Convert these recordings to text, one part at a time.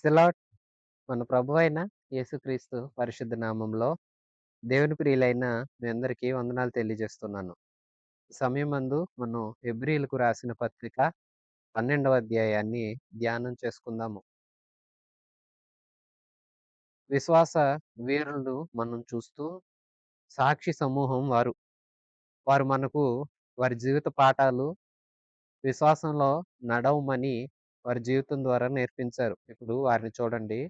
The lord. మన ప్రభువైన యేసుక్రీస్తు పరిశుద్ధ నామంలో దేవుని ప్రియులైన మీ అందరికీ వందనాలు తెలియజేస్తున్నాను. ఈ సమయమందు మనం హెబ్రీయులకు రాసిన పత్రిక 12వ అధ్యాయాన్ని ధ్యానం చేసుకుందాము. విశ్వాస వీరులు మనం చూస్తూ సాక్షి సమూహం వారు. వారు మనకు వారి జీవిత పాఠాలు విశ్వాసంలో నడవమని వారి జీవితం ద్వారా నేర్పించారు. ఇప్పుడు వారిని చూడండి.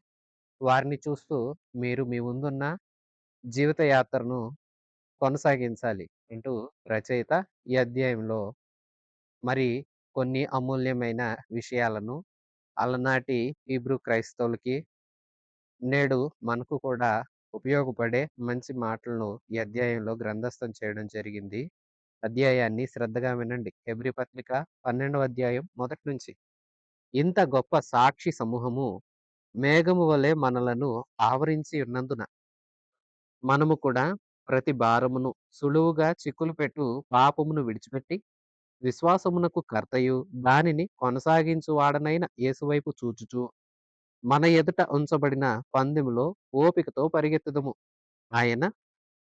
వారిని చూస్తూ మీరు మీ ముందున్న జీవిత యాత్రను కొనసాగించాలి అంటూ రచయిత ఈ అధ్యాయంలో మరి కొన్ని అమూల్యమైన విషయాలను అలనాటి హీబ్రూ క్రైస్తవులకి నేడు మనకు కూడా ఉపయోగపడే మంచి మాటలను ఈ అధ్యాయంలో గ్రంథస్థం చేయడం జరిగింది. అధ్యాయాన్ని శ్రద్ధగా వినండి. హెబ్రీ పత్రిక 12వ అధ్యాయం మొదటి నుంచి. ఇంత గొప్ప సాక్షి సమూహము మేఘము వలె మనలను ఆవరించి ఉన్నందున మనము కూడా ప్రతి భారమును సులువుగా చిక్కులు పెట్టు పాపమును విడిచిపెట్టి విశ్వాసమునకు కర్తయు దానిని కొనసాగించు వాడనైన యేసువైపు చూచుచు మన ఎదుట ఉంచబడిన పందెములో ఓపికతో పరిగెత్తుదము. ఆయన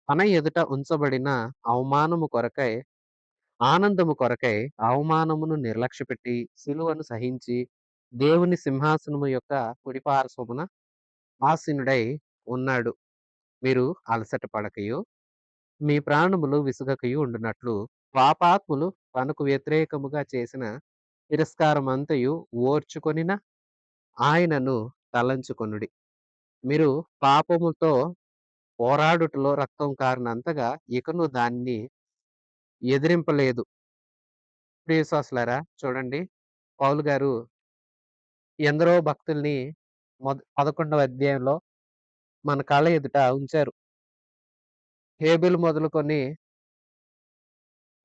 మన ఎదుట ఉంచబడిన అవమానము కొరకై ఆనందము కొరకై అవమానమును నిర్లక్ష్యపెట్టి సిలువను సహించి దేవుని సింహాసనము యొక్క కుడిపార్శ్వమున ఆసీనుడై ఉన్నాడు. మీరు అలసట పడకయు మీ ప్రాణములు విసుగకయు ఉండునట్లు పాపాత్ములు తనకు వ్యతిరేకముగా చేసిన తిరస్కారమంతయు ఓర్చుకొనిన ఆయనను తలంచుకొనుడి. మీరు పాపముతో పోరాడుటలో రక్తం కారినంతగా ఇకను దాన్ని ఎదిరింపలేదు. ప్రియ విశ్వాసులారా చూడండి, పౌలు గారు ఎందరో భక్తుల్ని 11వ అధ్యాయంలో మన కళ్ళ ఎదుట ఉంచారు. హేబెలు మొదలుకొని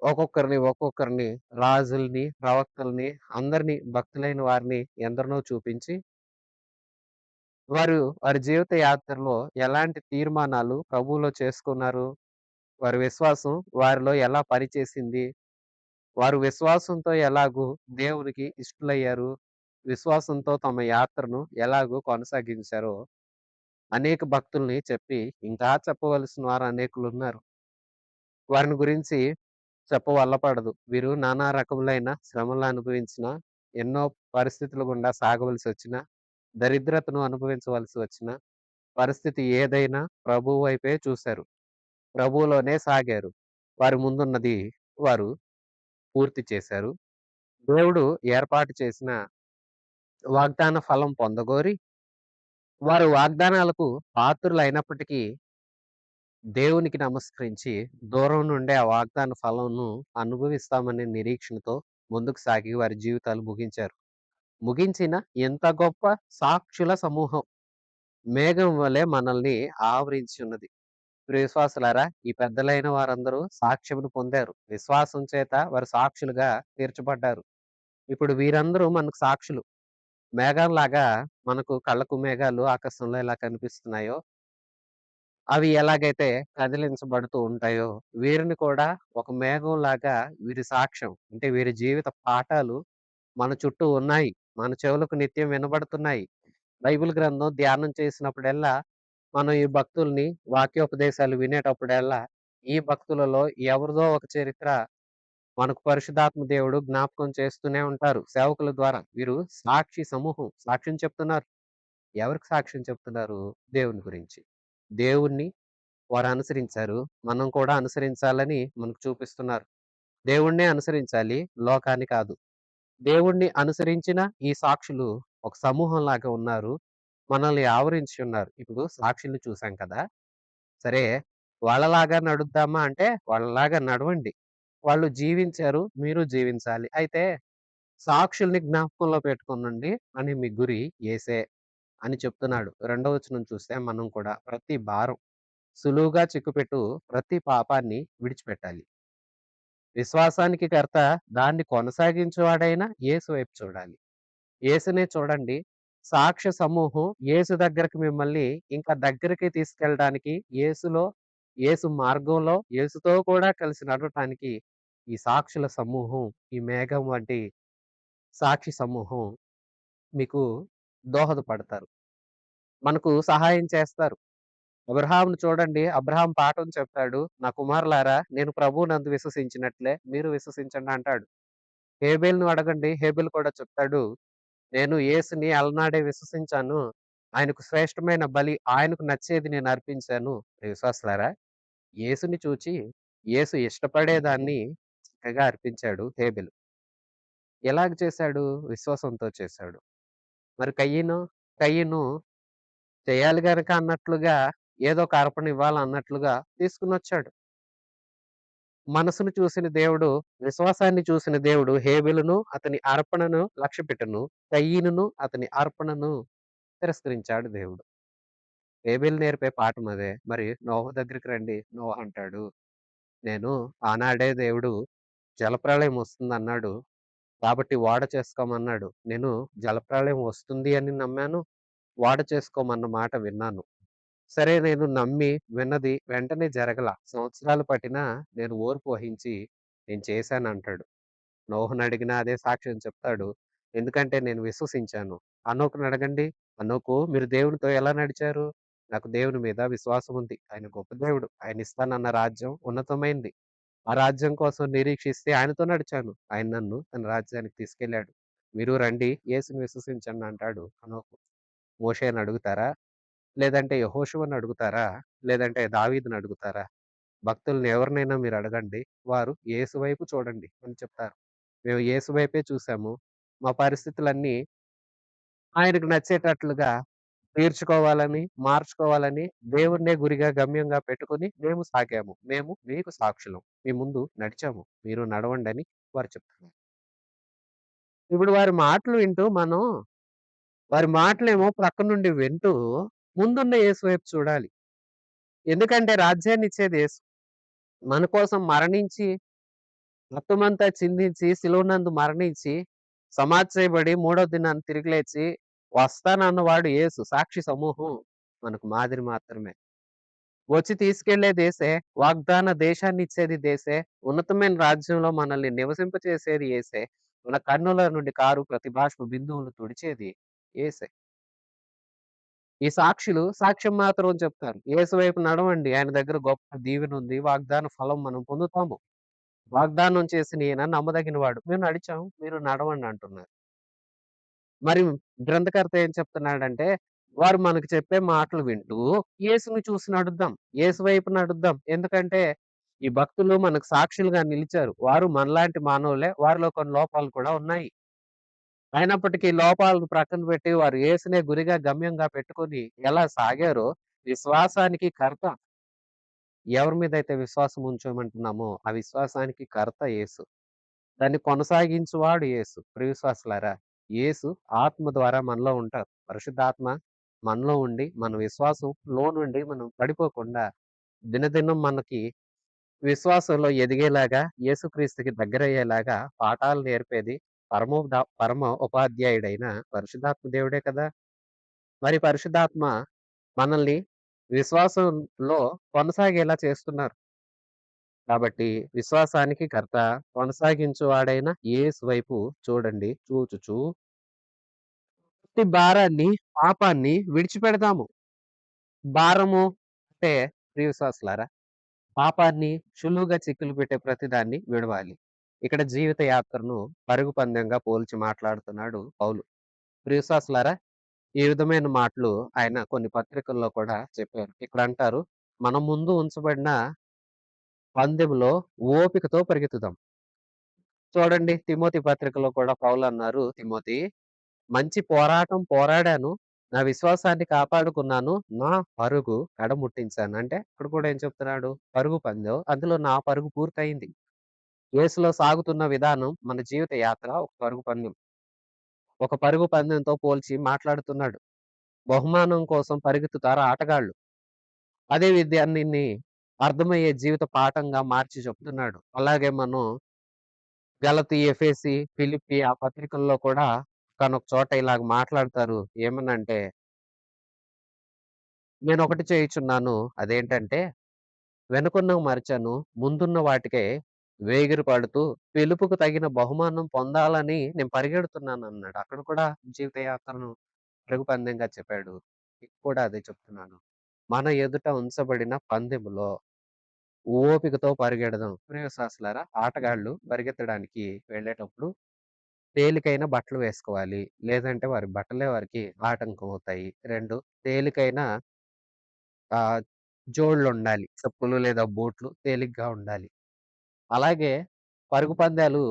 ఒక్కొక్కరిని రాజుల్ని, ప్రవక్తల్ని అందరిని భక్తులైన వారిని ఎందరినో చూపించి వారి జీవిత యాత్రలో ఎలాంటి తీర్మానాలు ప్రభువులో చేసుకున్నారు, వారి విశ్వాసం వారిలో ఎలా పనిచేసింది, వారు విశ్వాసంతో ఎలాగూ దేవునికి ఇష్టలయ్యారు, విశ్వాసంతో తమ యాత్రను ఎలాగూ కొనసాగించారో అనేక భక్తుల్ని చెప్పి ఇంకా చెప్పవలసిన వారు అనేకులున్నారు. వారిని గురించి చెప్పవల్లపడదు. వీరు నానా రకములైన శ్రమలను అనుభవించిన, ఎన్నో పరిస్థితుల గుండా సాగవలసి వచ్చిన, దరిద్రతను అనుభవించవలసి వచ్చిన పరిస్థితి ఏదైనా ప్రభువు వైపే చూశారు. ప్రభువులోనే సాగారు. వారి ముందున్నది వారు పూర్తి చేశారు. దేవుడు ఏర్పాటు చేసిన వాగ్దాన ఫలం పొందగోరి వారు వాగ్దానాలకు పాత్రులైనప్పటికీ దేవునికి నమస్కరించి దూరం నుండే ఆ వాగ్దాన ఫలంను అనుభవిస్తామనే నిరీక్షణతో ముందుకు సాగి వారి జీవితాలు ముగించారు. ముగించిన ఎంత గొప్ప సాక్షుల సమూహం మేఘం వలె మనల్ని ఆవరించి ఉన్నది. ప్రియ విశ్వాసులారా, ఈ పెద్దలైన వారందరూ సాక్ష్యమును పొందారు. విశ్వాసం చేత వారు సాక్షులుగా తీర్చబడ్డారు. ఇప్పుడు వీరందరూ మనకు సాక్షులు. మేఘంలాగా మనకు కళ్ళకు మేఘాలు ఆకాశంలో ఎలా కనిపిస్తున్నాయో, అవి ఎలాగైతే కదిలించబడుతూ ఉంటాయో, వీరిని కూడా ఒక మేఘంలాగా వీరి సాక్ష్యం అంటే వీరి జీవిత పాఠాలు మన చుట్టూ ఉన్నాయి. మన చెవులకు నిత్యం వినబడుతున్నాయి. బైబిల్ గ్రంథం ధ్యానం చేసినప్పుడల్లా మనం ఈ భక్తుల్ని వాక్యోపదేశాలు వినేటప్పుడల్లా ఈ భక్తులలో ఎవరిదో ఒక చరిత్ర మనకు పరిశుద్ధాత్మ దేవుడు జ్ఞాపకం చేస్తూనే ఉంటారు సేవకుల ద్వారా. వీరు సాక్షి సమూహం సాక్ష్యం చెప్తున్నారు. ఎవరికి సాక్ష్యం చెప్తున్నారు? దేవుని గురించి. దేవుణ్ణి వారు అనుసరించారు. మనం కూడా అనుసరించాలని మనకు చూపిస్తున్నారు. దేవుణ్ణే అనుసరించాలి, లోకాన్ని కాదు. దేవుణ్ణి అనుసరించిన ఈ సాక్షులు ఒక సమూహంలాగా ఉన్నారు. మనల్ని ఆవరించి ఉన్నారు. ఇప్పుడు సాక్షుల్ని చూసాం కదా! సరే, వాళ్ళలాగా నడుద్దామా అంటే వాళ్ళలాగా నడవండి. వాళ్ళు జీవించారు, మీరు జీవించాలి. అయితే సాక్షుల్ని జ్ఞాపకంలో పెట్టుకోనండి అని మీ గురి యేసే అని చెప్తున్నాడు. రెండవ వచనం చూస్తే మనం కూడా ప్రతి భారం సులువుగా చిక్కుపెట్టు ప్రతి పాపాన్ని విడిచిపెట్టాలి. విశ్వాసానికి కర్త దాన్ని కొనసాగించేవాడైన యేసు వైపు చూడాలి. యేసునే చూడండి. సాక్ష్య సమూహం యేసు దగ్గరికి మిమ్మల్ని ఇంకా దగ్గరికి తీసుకెళ్ళడానికి యేసు మార్గంలో యేసుతో కూడా కలిసి నడవటానికి ఈ సాక్షుల సమూహం, ఈ మేఘం వంటి సాక్షి సమూహం మీకు దోహదపడతారు. మనకు సహాయం చేస్తారు. అబ్రాహామును చూడండి. అబ్రాహాం పాఠం చెప్తాడు. "నా కుమారులారా నేను ప్రభువునందు విశ్వసించినట్లే మీరు విశ్వసించండి" అంటాడు. హేబెలును అడగండి. హేబెలు కూడా చెప్తాడు. "నేను యేసుని అలనాడే విశ్వసించాను. ఆయనకు శ్రేష్టమైన బలి ఆయనకు నచ్చేది నేను అర్పించాను." విశ్వాసులారా, యేసుని చూచి యేసు ఇష్టపడేదాన్ని చక్కగా అర్పించాడు హేబెలు. ఎలాగ చేశాడు? విశ్వాసంతో చేశాడు. మరి కయీను చేయాలి గనక అన్నట్లుగా ఏదో ఒక అర్పణ ఇవ్వాలన్నట్లుగా తీసుకొనొచ్చాడు. మనసును చూసిన దేవుడు, విశ్వాసాన్ని చూసిన దేవుడు హేబెలును, అతని అర్పణను లక్ష్యపెట్టెను. కయీనును, అతని అర్పణను తిరస్కరించాడు దేవుడు. హేబెలు నేర్పే పాఠం అదే. మరి నోవహు దగ్గరికి రండి. నోవహు అంటాడు, నేను ఆనాడే దేవుడు జలప్రళయం వస్తుందన్నాడు. కాబట్టి ఓడ చేసుకోమన్నాడు. నేను జలప్రళయం వస్తుంది అని నమ్మాను. ఓడ చేసుకోమన్న మాట విన్నాను. సరే నేను నమ్మి విన్నది వెంటనే జరగల. సంవత్సరాలు పట్టినా నేను ఓర్పు వహించి నేను చేశానంటాడు. నోహనడిగినా అదే సాక్ష్యం చెప్తాడు. ఎందుకంటే నేను విశ్వసించాను. హనోకునడగండి. హనోకు మీరు దేవునితో ఎలా నడిచారు? నాకు దేవుని మీద విశ్వాసం ఉంది. ఆయన గొప్ప దేవుడు. ఆయన ఇస్తానన్న రాజ్యం ఉన్నతమైంది. ఆ రాజ్యం కోసం నిరీక్షిస్తే ఆయనతో నడిచాను. ఆయన నన్ను తన రాజ్యానికి తీసుకెళ్ళాడు. మీరు రండి యేసుని విశ్వసించండి అంటాడు హనోకు. మోషేని అడుగుతారా? లేదంటే యెహోషువని అడుగుతారా? లేదంటే దావీదుని అడుగుతారా? భక్తుల్ని ఎవరినైనా మీరు అడగండి. వారు యేసు వైపు చూడండి అని చెప్తారు. మేము యేసు వైపే చూసాము. మా పరిస్థితులన్నీ ఆయనకు నచ్చేటట్లుగా తీర్చుకోవాలని, మార్చుకోవాలని దేవుడినే గురిగా, గమ్యంగా పెట్టుకొని మేము సాగాము. మేము మీకు సాక్షులం. మీ ముందు నడిచాము. మీరు నడవండని వారు చెప్తున్నారు. ఇప్పుడు వారి మాటలేమో ప్రక్క నుండి వింటూ ముందున్న యేసు వైపు చూడాలి. ఎందుకంటే రాజ్యాన్నిచ్చేది యేసు. మన కోసం మరణించి, రక్తమంతా చిందించి, సిలువనందు మరణించి, సమాధి చేయబడి మూడో దినాన తిరిగి లేచి వస్తానన్నవాడు యేసు. సాక్షి సమూహం మనకు మాదిరి మాత్రమే. వచ్చి తీసుకెళ్ళేదేసే, వాగ్దాన దేశాన్నిచ్చేది దేసే, ఉన్నతమైన రాజ్యంలో మనల్ని నివసింపచేసేది యేసే, మన కన్నుల నుండి కారు ప్రతి బాష్ప బిందువులు తుడిచేది యేసే. ఈ సాక్షులు సాక్ష్యం మాత్రం చెప్తారు. యేసు వైపు నడవండి. ఆయన దగ్గర గొప్ప దీవెనుంది. వాగ్దాన ఫలం మనం పొందుతాము. వాగ్దానం చేసిన ఈయన నమ్మదగినవాడు. మేము నడిచాం. మీరు నడవండి అంటున్నారు. మరి గ్రంథకర్త ఏం చెప్తున్నాడంటే, వారు మనకు చెప్పే మాటలు వింటూ యేసుని చూసి నడుద్దాం. యేసు వైపు నడుద్దాం. ఎందుకంటే, ఈ భక్తులు మనకు సాక్షులుగా నిలిచారు. వారు మనలాంటి మానవులే. వారిలో కొన్ని లోపాలు కూడా ఉన్నాయి. అయినప్పటికీ లోపాలను ప్రక్కన పెట్టి వారు యేసునే గురిగా, గమ్యంగా పెట్టుకొని ఎలా సాగారో విశ్వాసానికి కర్త ఎవరి మీదైతే విశ్వాసం ఉంచమంటున్నామో, ఆ విశ్వాసానికి కర్త యేసు. దాన్ని కొనసాగించువాడు యేసు. ప్రియ విశ్వాసులారా, యేసు ఆత్మ ద్వారా మనలో ఉంటారు. పరిశుద్ధాత్మ మనలో ఉండి, మన విశ్వాసంలో నుండి మనం పడిపోకుండా దినదినం మనకి విశ్వాసంలో ఎదిగేలాగా, యేసుక్రీస్తుకి దగ్గరయ్యేలాగా పాఠాలు నేర్పేది పరమ ఉపాధ్యాయుడైన పరిశుద్ధాత్మ దేవుడే కదా! మరి పరిశుద్ధాత్మ మనల్ని విశ్వాసంలో కొనసాగేలా చేస్తున్నారు. కాబట్టి విశ్వాసానికి కర్త, కొనసాగించువాడైన యేసు వైపు చూడండి. చూచుచు ప్రతి భారాన్ని, పాపాన్ని విడిచిపెడదాము. భారము అంటే ప్రియ విశ్వాసులారా, పాపాన్ని సులువుగా చిక్కులు పెట్టే ప్రతిదాన్ని విడవాలి. ఇక్కడ జీవిత యాత్రను పరుగు పందెంగా పోల్చి మాట్లాడుతున్నాడు పౌలు. ప్రియ విశ్వాసులారా, ఈ విధమైన మాటలు ఆయన కొన్ని పత్రికల్లో కూడా చెప్పారు. ఇక్కడ అంటారు, మన ముందు ఉంచబడిన పందెంలో ఓపికతో పరిగెత్తుదాం. చూడండి తిమోతి పత్రికలో కూడా పౌలన్నారు, తిమోతి మంచి పోరాటం పోరాడాను. నా విశ్వాసాన్ని కాపాడుకున్నాను. నా పరుగు కడముట్టించాను. అంటే ఇక్కడ కూడా ఏం చెప్తున్నాడు? పరుగు పందెం. అందులో నా పరుగు పూర్తయింది. యేసులో సాగుతున్న విధానం మన జీవిత యాత్ర ఒక పరుగు పందెం. ఒక పరుగు పందెంతో పోల్చి మాట్లాడుతున్నాడు. బహుమానం కోసం పరిగెత్తుతారు ఆటగాళ్ళు. అదే విద్యాన్ని అర్థమయ్యే జీవిత పాఠంగా మార్చి చెప్తున్నాడు. అలాగే మనం గలతీ, ఎఫెసీ, ఫిలిప్పి ఆ పత్రికల్లో కూడా ఒకానొక చోట ఇలాగ మాట్లాడతారు. ఏమనంటే, నేనొకటి చేయుచున్నాను. అదేంటంటే, వెనుకున్నవి మరచాను. ముందున్న వాటికే వేగిర పడుతూ పిలుపుకు తగిన బహుమానం పొందాలని నేను పరిగెడుతున్నానన్నాడు. అక్కడ కూడా జీవిత యాత్రను పరుగు పందెంగా చెప్పాడు. మీకు కూడా అదే చెప్తున్నాను. మన ఎదుట ఉంచబడిన పందెములో ఓపికతో పరిగెడదాం. ప్రియ విశ్వాసులారా, ఆటగాళ్ళు పరిగెత్తడానికి వెళ్ళేటప్పుడు తేలికైన బట్టలు వేసుకోవాలి. లేదంటే వారి బట్టలే వారికి ఆటంకం అవుతాయి. 2 తేలికైన ఆహ్, జోళ్ళుండాలి. చెప్పులు లేదా బూట్లు తేలిగ్గా ఉండాలి. అలాగే పరుగు పందాలు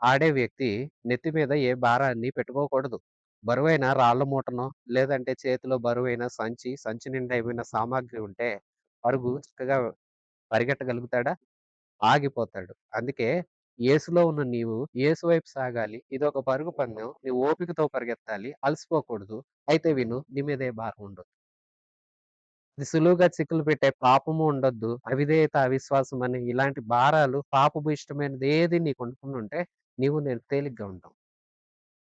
ఆడే వ్యక్తి నెత్తి మీద ఏ భారాన్ని పెట్టుకోకూడదు. బరువైన రాళ్ళ మూటనో, లేదంటే చేతిలో బరువైన సంచి నిండా ఏమైనా సామాగ్రి ఉంటే పరుగు చక్కగా పరిగెట్టగలుగుతాడా? ఆగిపోతాడు. అందుకే యేసులో ఉన్న నీవు యేసు వైపు సాగాలి. ఇదొక పరుగు పందెం. నీవు ఓపికతో పరిగెత్తాలి. అలసిపోకూడదు. అయితే విను, నీ మీద ఏ భారం ఉండొద్దు. ఇది సులువుగా చిక్కులు పెట్టే పాపము ఉండొద్దు. అవిధేయత, అవిశ్వాసం అని ఇలాంటి భారాలు పాపపు ఇష్టమైనదేది నీకు ఉండకుండా ఉంటే నేను తేలిగ్గా ఉంటాం.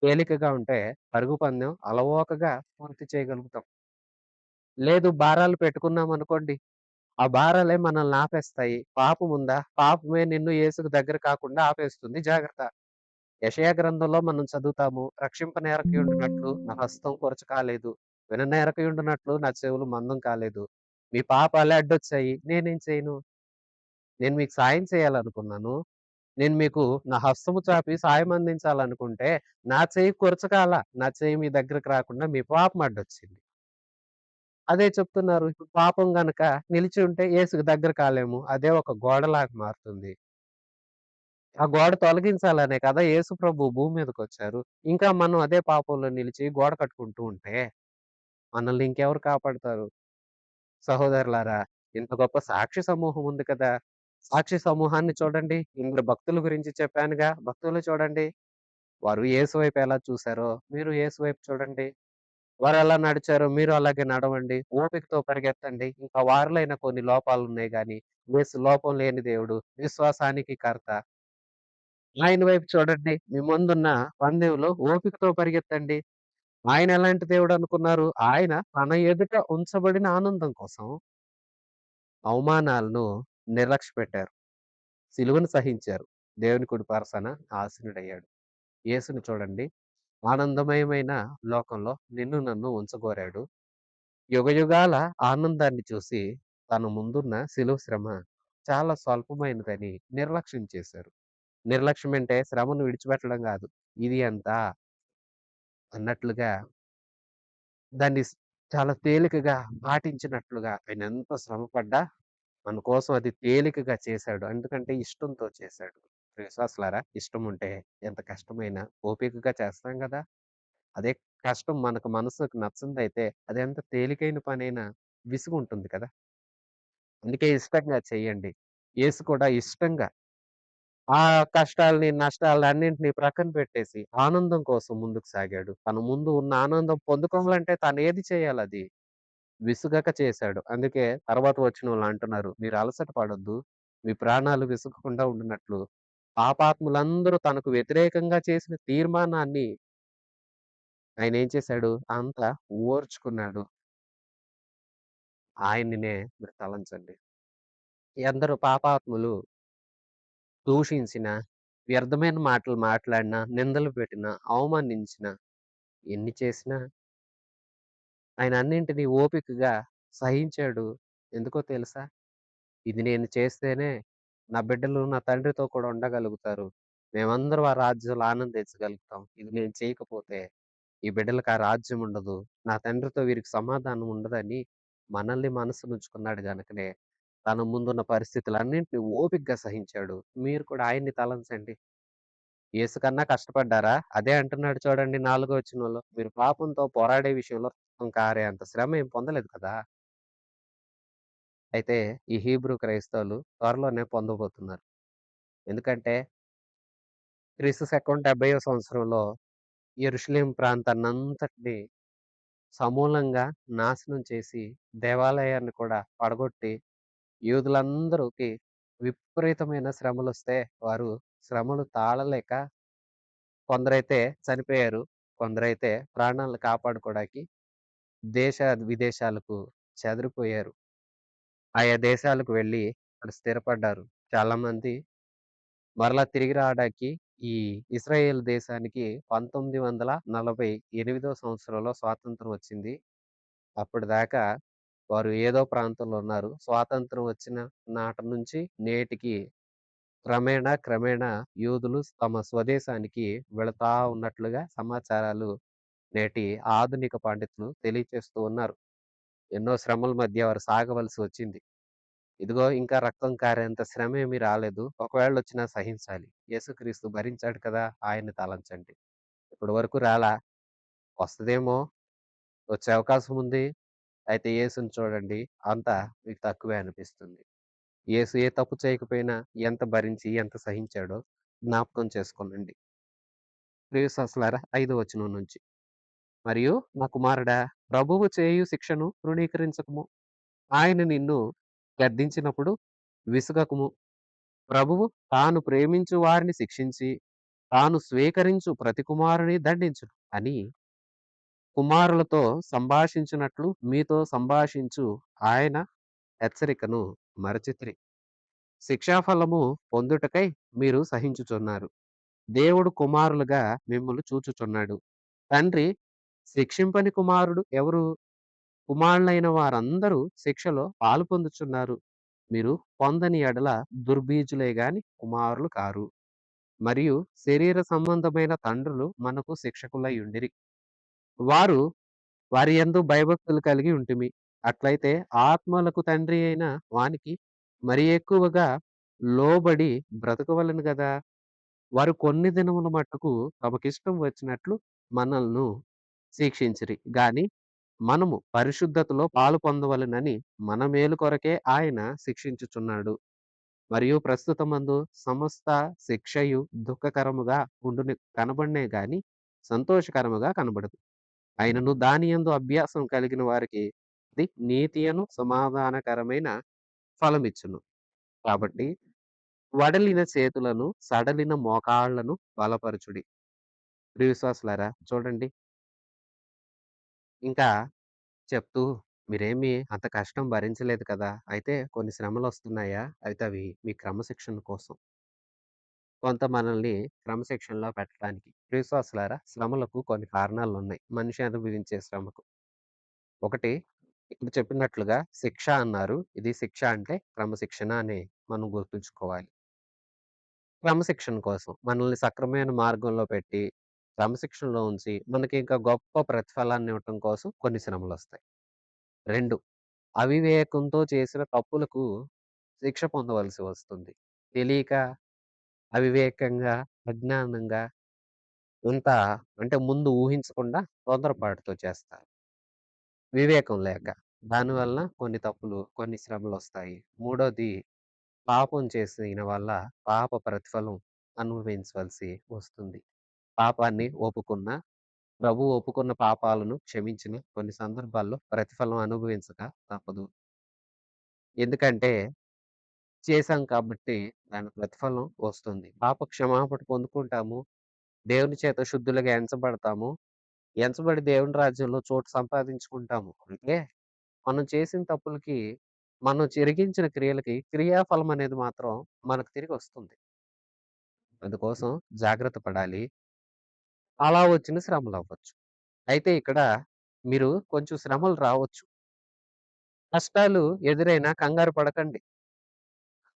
తేలికగా ఉంటే పరుగు పందెం అలవోకగా పూర్తి చేయగలుగుతాం. లేదు భారాలు పెట్టుకున్నామనుకోండి, ఆ భారాలే మనల్ని ఆపేస్తాయి. పాపముందా? పాపమే నిన్ను యేసుకు దగ్గర కాకుండా ఆపేస్తుంది. జాగ్రత్త. యెషయా గ్రంథంలో మనం చదువుతాము. రక్షింపనేరకయుండునట్లు నా హస్తం కొరచ కాలేదు. విననేరకయుండునట్లు నా చెవులు మందం కాలేదు. మీ పాపాలే అడ్డొచ్చాయి. నేనేం చేయను? నేను మీకు సాయం చేయాలనుకున్నాను. నేను మీకు నా హస్తము చాపి సాయం అందించాలనుకుంటే, నా చెయ్యి కొరచకాల. నా చెయ్యి మీ దగ్గరకి రాకుండా మీ పాపం అడ్డొచ్చింది. అదే చెప్తున్నారు. ఇప్పుడు పాపం గనక నిలిచి ఉంటే యేసుకు దగ్గర కాలేము. అదే ఒక గోడలాగా మారుతుంది. ఆ గోడ తొలగించాలనే కదా యేసు ప్రభు భూమి మీదకొచ్చారు. ఇంకా మనం అదే పాపంలో నిలిచి గోడ కట్టుకుంటూ ఉంటే, మనల్ని ఇంకెవరు కాపాడుతారు? సహోదరులారా, ఇంత గొప్ప సాక్షి సమూహం ఉంది కదా! సాక్షి సమూహాన్ని చూడండి. ఇందులో భక్తుల గురించి చెప్పానుగా. భక్తులు చూడండి. వారు యేసు వైపు ఎలా చూసారో, మీరు యేసు వైపు చూడండి. వారెలా నడిచారో మీరు అలాగే నడవండి. ఓపికతో పరిగెత్తండి. ఇంకా వారిలో అయినా కొన్ని లోపాలున్నాయి గానీ, యేసు లోపం లేని దేవుడు, విశ్వాసానికి కర్త. ఆయన వైపు చూడండి. మీ ముందున్న పందెంలో ఓపికతో పరిగెత్తండి. ఆయన ఎలాంటి దేవుడనుకున్నారు? ఆయన తన ఎదుట ఉంచబడిన ఆనందం కోసం అవమానాలను నిర్లక్ష్యపెట్టారు. సిలువను సహించారు. దేవుని కుడి పార్శ్వన ఆసీనుడయ్యాడు. యేసుని చూడండి. ఆనందమయమైన లోకంలో నిన్ను నన్ను ఉంచగోరాడు. యుగయుగాల ఆనందాన్ని చూసి తన ముందున్న శిలువ శ్రమ చాలా స్వల్పమైనదని నిర్లక్ష్యం చేశారు. నిర్లక్ష్యం అంటే శ్రమను విడిచిపెట్టడం గాదు. ఇది ఎంత అన్నట్లుగా దాన్ని చాలా తేలికగా పాటించినట్లుగా ఆయనెంత శ్రమపడ్డా మన కోసం అది తేలికగా చేశాడు. ఎందుకంటే ఇష్టంతో చేశాడు. విశ్వాసులారా, ఇష్టం ఉంటే ఎంత కష్టమైనా ఓపికగా చేస్తాం గదా! అదే కష్టం మనకు మనసుకు నచ్చనిదైతే అదెంత తేలికైన పనైనా విసుగుంటుంది కదా! అందుకే ఇష్టంగా చేయండి. యేసు కూడా ఇష్టంగా ఆ కష్టాల్ని, నష్టాల్ని అన్నింటిని ప్రక్కన పెట్టేసి ఆనందం కోసం ముందుకు సాగాడు. తన ముందు ఉన్న ఆనందం పొందుకోవాలంటే తనేది చేయాలది విసుగక చేశాడు. అందుకే తర్వాత వచనంలో అంటున్నారు, "మీరు అలసట పడొద్దు. మీ ప్రాణాలు విసుగకుండా ఉండునట్లు పాపాత్ములందరూ తనకు వ్యతిరేకంగా చేసిన తీర్మానాన్ని ఆయనేం చేశాడు? అంతా ఓర్చుకున్నాడు." ఆయన్నినే మీరు తలంచండి. ఎందరో పాపాత్ములు దూషించిన, వ్యర్థమైన మాటలు మాట్లాడినా, నిందలు పెట్టినా, అవమానించినా, ఎన్ని చేసినా ఆయన అన్నింటిని ఓపికగా సహించాడు. ఎందుకో తెలుసా? ఇది నేను చేస్తేనే నా బిడ్డలు నా తండ్రితో కూడా ఉండగలుగుతారు. మేమందరం ఆ రాజ్యంలో ఆనందించగలుగుతాం. ఇది నేను చేయకపోతే ఈ బిడ్డలకి ఆ రాజ్యం ఉండదు. నా తండ్రితో వీరికి సమాధానం ఉండదని మనల్ని మనసునుంచుకున్నాడు గనుకనే తన ముందున్న పరిస్థితులన్నింటిని ఓపికగా సహించాడు. మీరు కూడా ఆయన్ని తలంచండి. యేసు కన్నా కష్టపడ్డారా? అదే అంటున్నాడు చూడండి 4 వచనంలో. మీరు పాపంతో పోరాడే విషయంలో రక్తం కారే అంత శ్రమ ఏం పొందలేదు కదా! అయితే ఈ హీబ్రూ క్రైస్తవులు త్వరలోనే పొందబోతున్నారు. ఎందుకంటే క్రీస్తు శకం 70వ సంవత్సరంలో యెరూషలేం ప్రాంతాన్నంతటిని సమూలంగా నాశనం చేసి, దేవాలయాన్ని కూడా పడగొట్టి, యూదులందరికి విపరీతమైన శ్రమలొస్తే వారు శ్రమలు తాళలేక కొందరైతే చనిపోయారు. కొందరైతే ప్రాణాలను కాపాడుకోవడానికి దేశ విదేశాలకు చెదరిపోయారు. ఆయా దేశాలకు వెళ్లి అక్కడ స్థిరపడ్డారు. చాలామంది మరలా తిరిగి రావడానికి ఈ ఇస్రాయేల్ దేశానికి 1948 సంవత్సరంలో స్వాతంత్రం వచ్చింది. అప్పటిదాకా వారు ఏదో ప్రాంతంలో ఉన్నారు. స్వాతంత్రం వచ్చిన నాటి నుంచి నేటికి క్రమేణా, క్రమేణా యూదులు తమ స్వదేశానికి వెళతా ఉన్నట్లుగా సమాచారాలు నేటి ఆధునిక పండితులు తెలియచేస్తూ ఉన్నారు. ఎన్నో శ్రమల మధ్య వారు సాగవలసి వచ్చింది. ఇదిగో ఇంకా రక్తం కారేంత శ్రమేమీ రాలేదు. ఒకవేళొచ్చినా సహించాలి. యేసుక్రీస్తు భరించాడు కదా! ఆయన్ని తలంచండి. ఇప్పటి వరకు రాలా. వస్తదేమో, వచ్చే అవకాశం ఉంది. అయితే యేసుని చూడండి. అంతా మీకు తక్కువే అనిపిస్తుంది. యేసు ఏ తప్పు చేయకపోయినా ఎంత భరించి, ఎంత సహించాడో జ్ఞాపకం చేసుకోనండి. ప్రియ విశ్వాసులారా 5వ వచనం నుంచి. మరియు నా కుమారుడా, ప్రభువు చేయు శిక్షను తృణీకరించకుము. ఆయన నిన్ను గద్దించినప్పుడు విసుగకుము. ప్రభువు తాను ప్రేమించు వారిని శిక్షించి, తాను స్వీకరించు ప్రతి కుమారుని దండించును అని కుమారులతో సంభాషించినట్లు మీతో సంభాషించు ఆయన హెచ్చరికను మరచితిరి. శిక్షాఫలము పొందుటకై మీరు సహించుచున్నారు. దేవుడు కుమారులుగా మిమ్ములు చూచుచున్నాడు. తండ్రి శిక్షింపని కుమారుడు ఎవరు? కుమారులైన వారందరూ శిక్షలో పాలు పొందుచున్నారు. మీరు పొందని ఎడల దుర్బీజులే గాని కుమారులు కారు. మరియు శరీర సంబంధమైన తండ్రులు మనకు శిక్షకులై ఉండిరి. వారు వారి యందు భయభక్తులు కలిగి ఉంటిమి. అట్లయితే ఆత్మలకు తండ్రి అయిన వానికి మరి ఎక్కువగా లోబడి బ్రతకవలెను గదా! వారు కొన్ని దినముల మట్టుకు తమకిష్టం వచ్చినట్లు మనల్ని శిక్షించిరి గాని మనము పరిశుద్ధతలో పాలు పొందవలెనని మన మేలు కొరకే ఆయన శిక్షించుచున్నాడు. మరియు ప్రస్తుతమందు సమస్త శిక్షయు దుఃఖకరముగా ఉండును కనబడునే గాని సంతోషకరముగా కనబడదు. అయినను దాని యందు అభ్యాసం కలిగిన వారికి అది నీతియను సమాధానకరమైన ఫలమిచ్చును. కాబట్టి వడలిన చేతులను, సడలిన మోకాళ్లను బలపరచుడి. ప్రియ విశ్వాసులారా చూడండి. ఇంకా చెప్తూ మీరేమి అంత కష్టం భరించలేదు కదా! అయితే కొన్ని శ్రమలొస్తున్నాయా? అయితే అవి మీ క్రమశిక్షణ కోసం. కొంత మనల్ని క్రమశిక్షణలో పెట్టడానికి. ప్రియ విశ్వాసులారా శ్రమలకు కొన్ని కారణాలున్నాయి. మనిషి అనుభవించే శ్రమకు. ఒకటి ఇప్పుడు చెప్పినట్లుగా శిక్ష అన్నారు. ఇది శిక్ష అంటే క్రమశిక్షణ అని మనం గుర్తుంచుకోవాలి. క్రమశిక్షణ కోసం మనల్ని సక్రమమైన మార్గంలో పెట్టి, క్రమశిక్షణలో ఉంచి, మనకి ఇంకా గొప్ప ప్రతిఫలాన్ని ఇవ్వటం కోసం కొన్ని శ్రమలొస్తాయి. 2 అవివేకంతో చేసిన తప్పులకు శిక్ష పొందవలసి వస్తుంది. తెలియక, అవివేకంగా, అజ్ఞానంగా ఇంత అంటే ముందు ఊహించకుండా తొందరపాటుతో చేస్తారు. వివేకం లేక. దానివల్ల కొన్ని తప్పులు, కొన్ని శ్రమలొస్తాయి. మూడోది పాపం చేసిన వల్ల పాప ప్రతిఫలం అనుభవించవలసి వస్తుంది. పాపాన్ని ఒప్పుకున్న, ప్రభువు ఒప్పుకున్న పాపాలను క్షమించిన కొన్ని సందర్భాల్లో ప్రతిఫలం అనుభవించక తప్పదు. ఎందుకంటే చేశాం కాబట్టి దాని ప్రతిఫలం వస్తుంది. పాప క్షమాపణ పొందుకుంటాము. దేవుని చేత శుద్ధులుగా ఎంచబడతాము. ఎంచబడి దేవుని రాజ్యంలో చోటు సంపాదించుకుంటాము. అంటే మనం చేసిన తప్పులకి, మనం జరిగించిన క్రియలకి క్రియాఫలం అనేది మాత్రం మనకు తిరిగొస్తుంది. అందుకోసం జాగ్రత్త పడాలి. అలా వచ్చిన శ్రమలవ్వచ్చు. అయితే ఇక్కడ మీరు కొంచెం శ్రమలు రావచ్చు. కష్టాలు ఎదురైనా కంగారు పడకండి.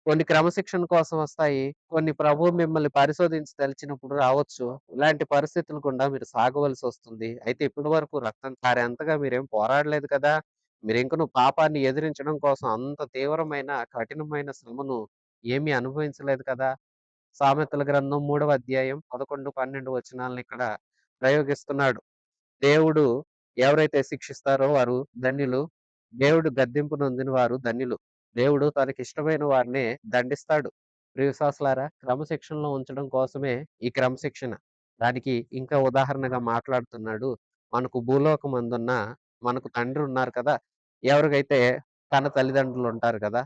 కొన్ని క్రమశిక్షణ కోసం వస్తాయి. కొన్ని ప్రభువు మిమ్మల్ని పరిశోధించదలిచినప్పుడు రావచ్చు. ఇలాంటి పరిస్థితులు గుండా మీరు సాగవలసొస్తుంది. అయితే ఇప్పటి వరకు రక్తం కారేంతగా మీరేం పోరాడలేదు కదా! మీరింకను పాపాన్ని ఎదిరించడం కోసం అంత తీవ్రమైన, కఠినమైన శ్రమను ఏమీ అనుభవించలేదు కదా! సామెతల గ్రంథం 3వ అధ్యాయం 11, 12 వచనాలను ఇక్కడ ప్రయోగిస్తున్నాడు. దేవుడు ఎవరైతే శిక్షిస్తారో వారు ధన్యులు. దేవుడు గద్దింపు నొందిన వారు ధన్యులు. దేవుడు తనకిష్టమైన వారినే దండిస్తాడు. ప్రియ విశ్వాసులారా క్రమశిక్షణలో ఉంచడం కోసమే ఈ క్రమశిక్షణ. దానికి ఇంకా ఉదాహరణగా మాట్లాడుతున్నాడు. మనకు భూలోకమందున్న మనకు తండ్రి ఉన్నారు కదా! ఎవరికైతే కన్న తల్లిదండ్రులు ఉంటారు కదా!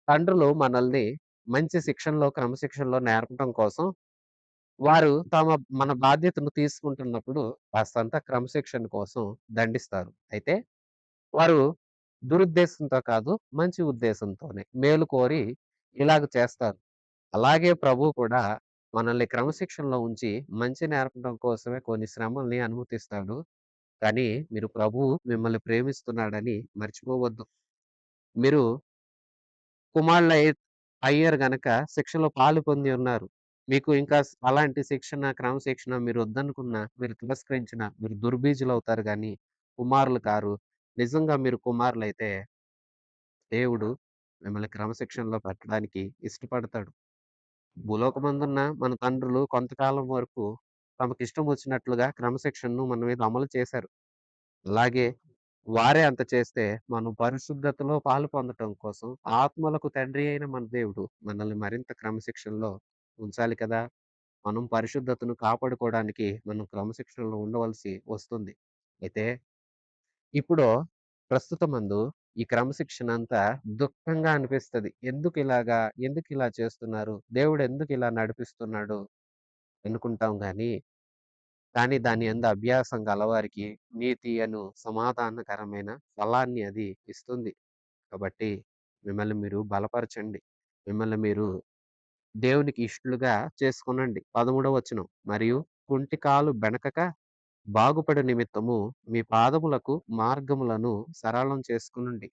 తండ్రులు మనల్ని మంచి శిక్షణలో, క్రమశిక్షణలో నేర్పడం కోసం వారు మన బాధ్యతను తీసుకుంటున్నప్పుడు కాస్తంత క్రమశిక్షణ కోసం దండిస్తారు. అయితే వారు దురుద్దేశంతో కాదు, మంచి ఉద్దేశంతోనే మేలు కోరి ఇలాగ చేస్తారు. అలాగే ప్రభువు కూడా మనల్ని క్రమశిక్షణలో ఉంచి మంచి నేర్పడం కోసమే కొన్ని శ్రమల్ని అనుమతిస్తాడు. కానీ మీరు ప్రభువు మిమ్మల్ని ప్రేమిస్తున్నాడని మర్చిపోవద్దు. మీరు కుమారులై అయ్యారు గనక శిక్షలో పాలు పొంది ఉన్నారు. మీకు ఇంకా అలాంటి శిక్షణ, క్రమశిక్షణ మీరొద్దనుకున్నా, మీరు తిరస్కరించినా, మీరు దుర్బీజులవుతారు గానీ, కుమారులు కారు. నిజంగా మీరు కుమారులైతే, దేవుడు మిమ్మల్ని క్రమశిక్షణలో పెట్టడానికి ఇష్టపడతాడు. భూలోకమందున్న మన తండ్రులు కొంతకాలం వరకు తమకిష్టం వచ్చినట్లుగా క్రమశిక్షణను మన మీద అమలు చేశారు. అలాగే వారే అంత చేస్తే, మనం పరిశుద్ధతలో పాలు పొందటం కోసం ఆత్మలకు తండ్రి అయిన మన దేవుడు మనల్ని మరింత క్రమశిక్షణలో ఉంచాలి కదా! మనం పరిశుద్ధతను కాపాడుకోవడానికి మనం క్రమశిక్షణలో ఉండవలసి వస్తుంది. అయితే ఇప్పుడు ప్రస్తుతమందు ఈ క్రమశిక్షణ అంతా దుఃఖంగా అనిపిస్తది. ఎందుకిలాగా? ఎందుకిలా చేస్తున్నారు? దేవుడు ఎందుకిలా నడిపిస్తున్నాడు? అనుకుంటాం గానీ, కానీ దాని యందు అభ్యాసం గలవారికి నీతి అను సమాధానకరమైన ఫలాన్ని అది ఇస్తుంది. కాబట్టి మిమ్మల్ని మీరు బలపరచండి. మిమ్మల్ని మీరు దేవునికి ఇష్టలుగా చేసుకొనండి. 13వ వచనం. మరియు కుంటి కాలు బెణకక బాగుపడు నిమిత్తము మీ పాదములకు మార్గములను సరళం చేసుకొనుండి.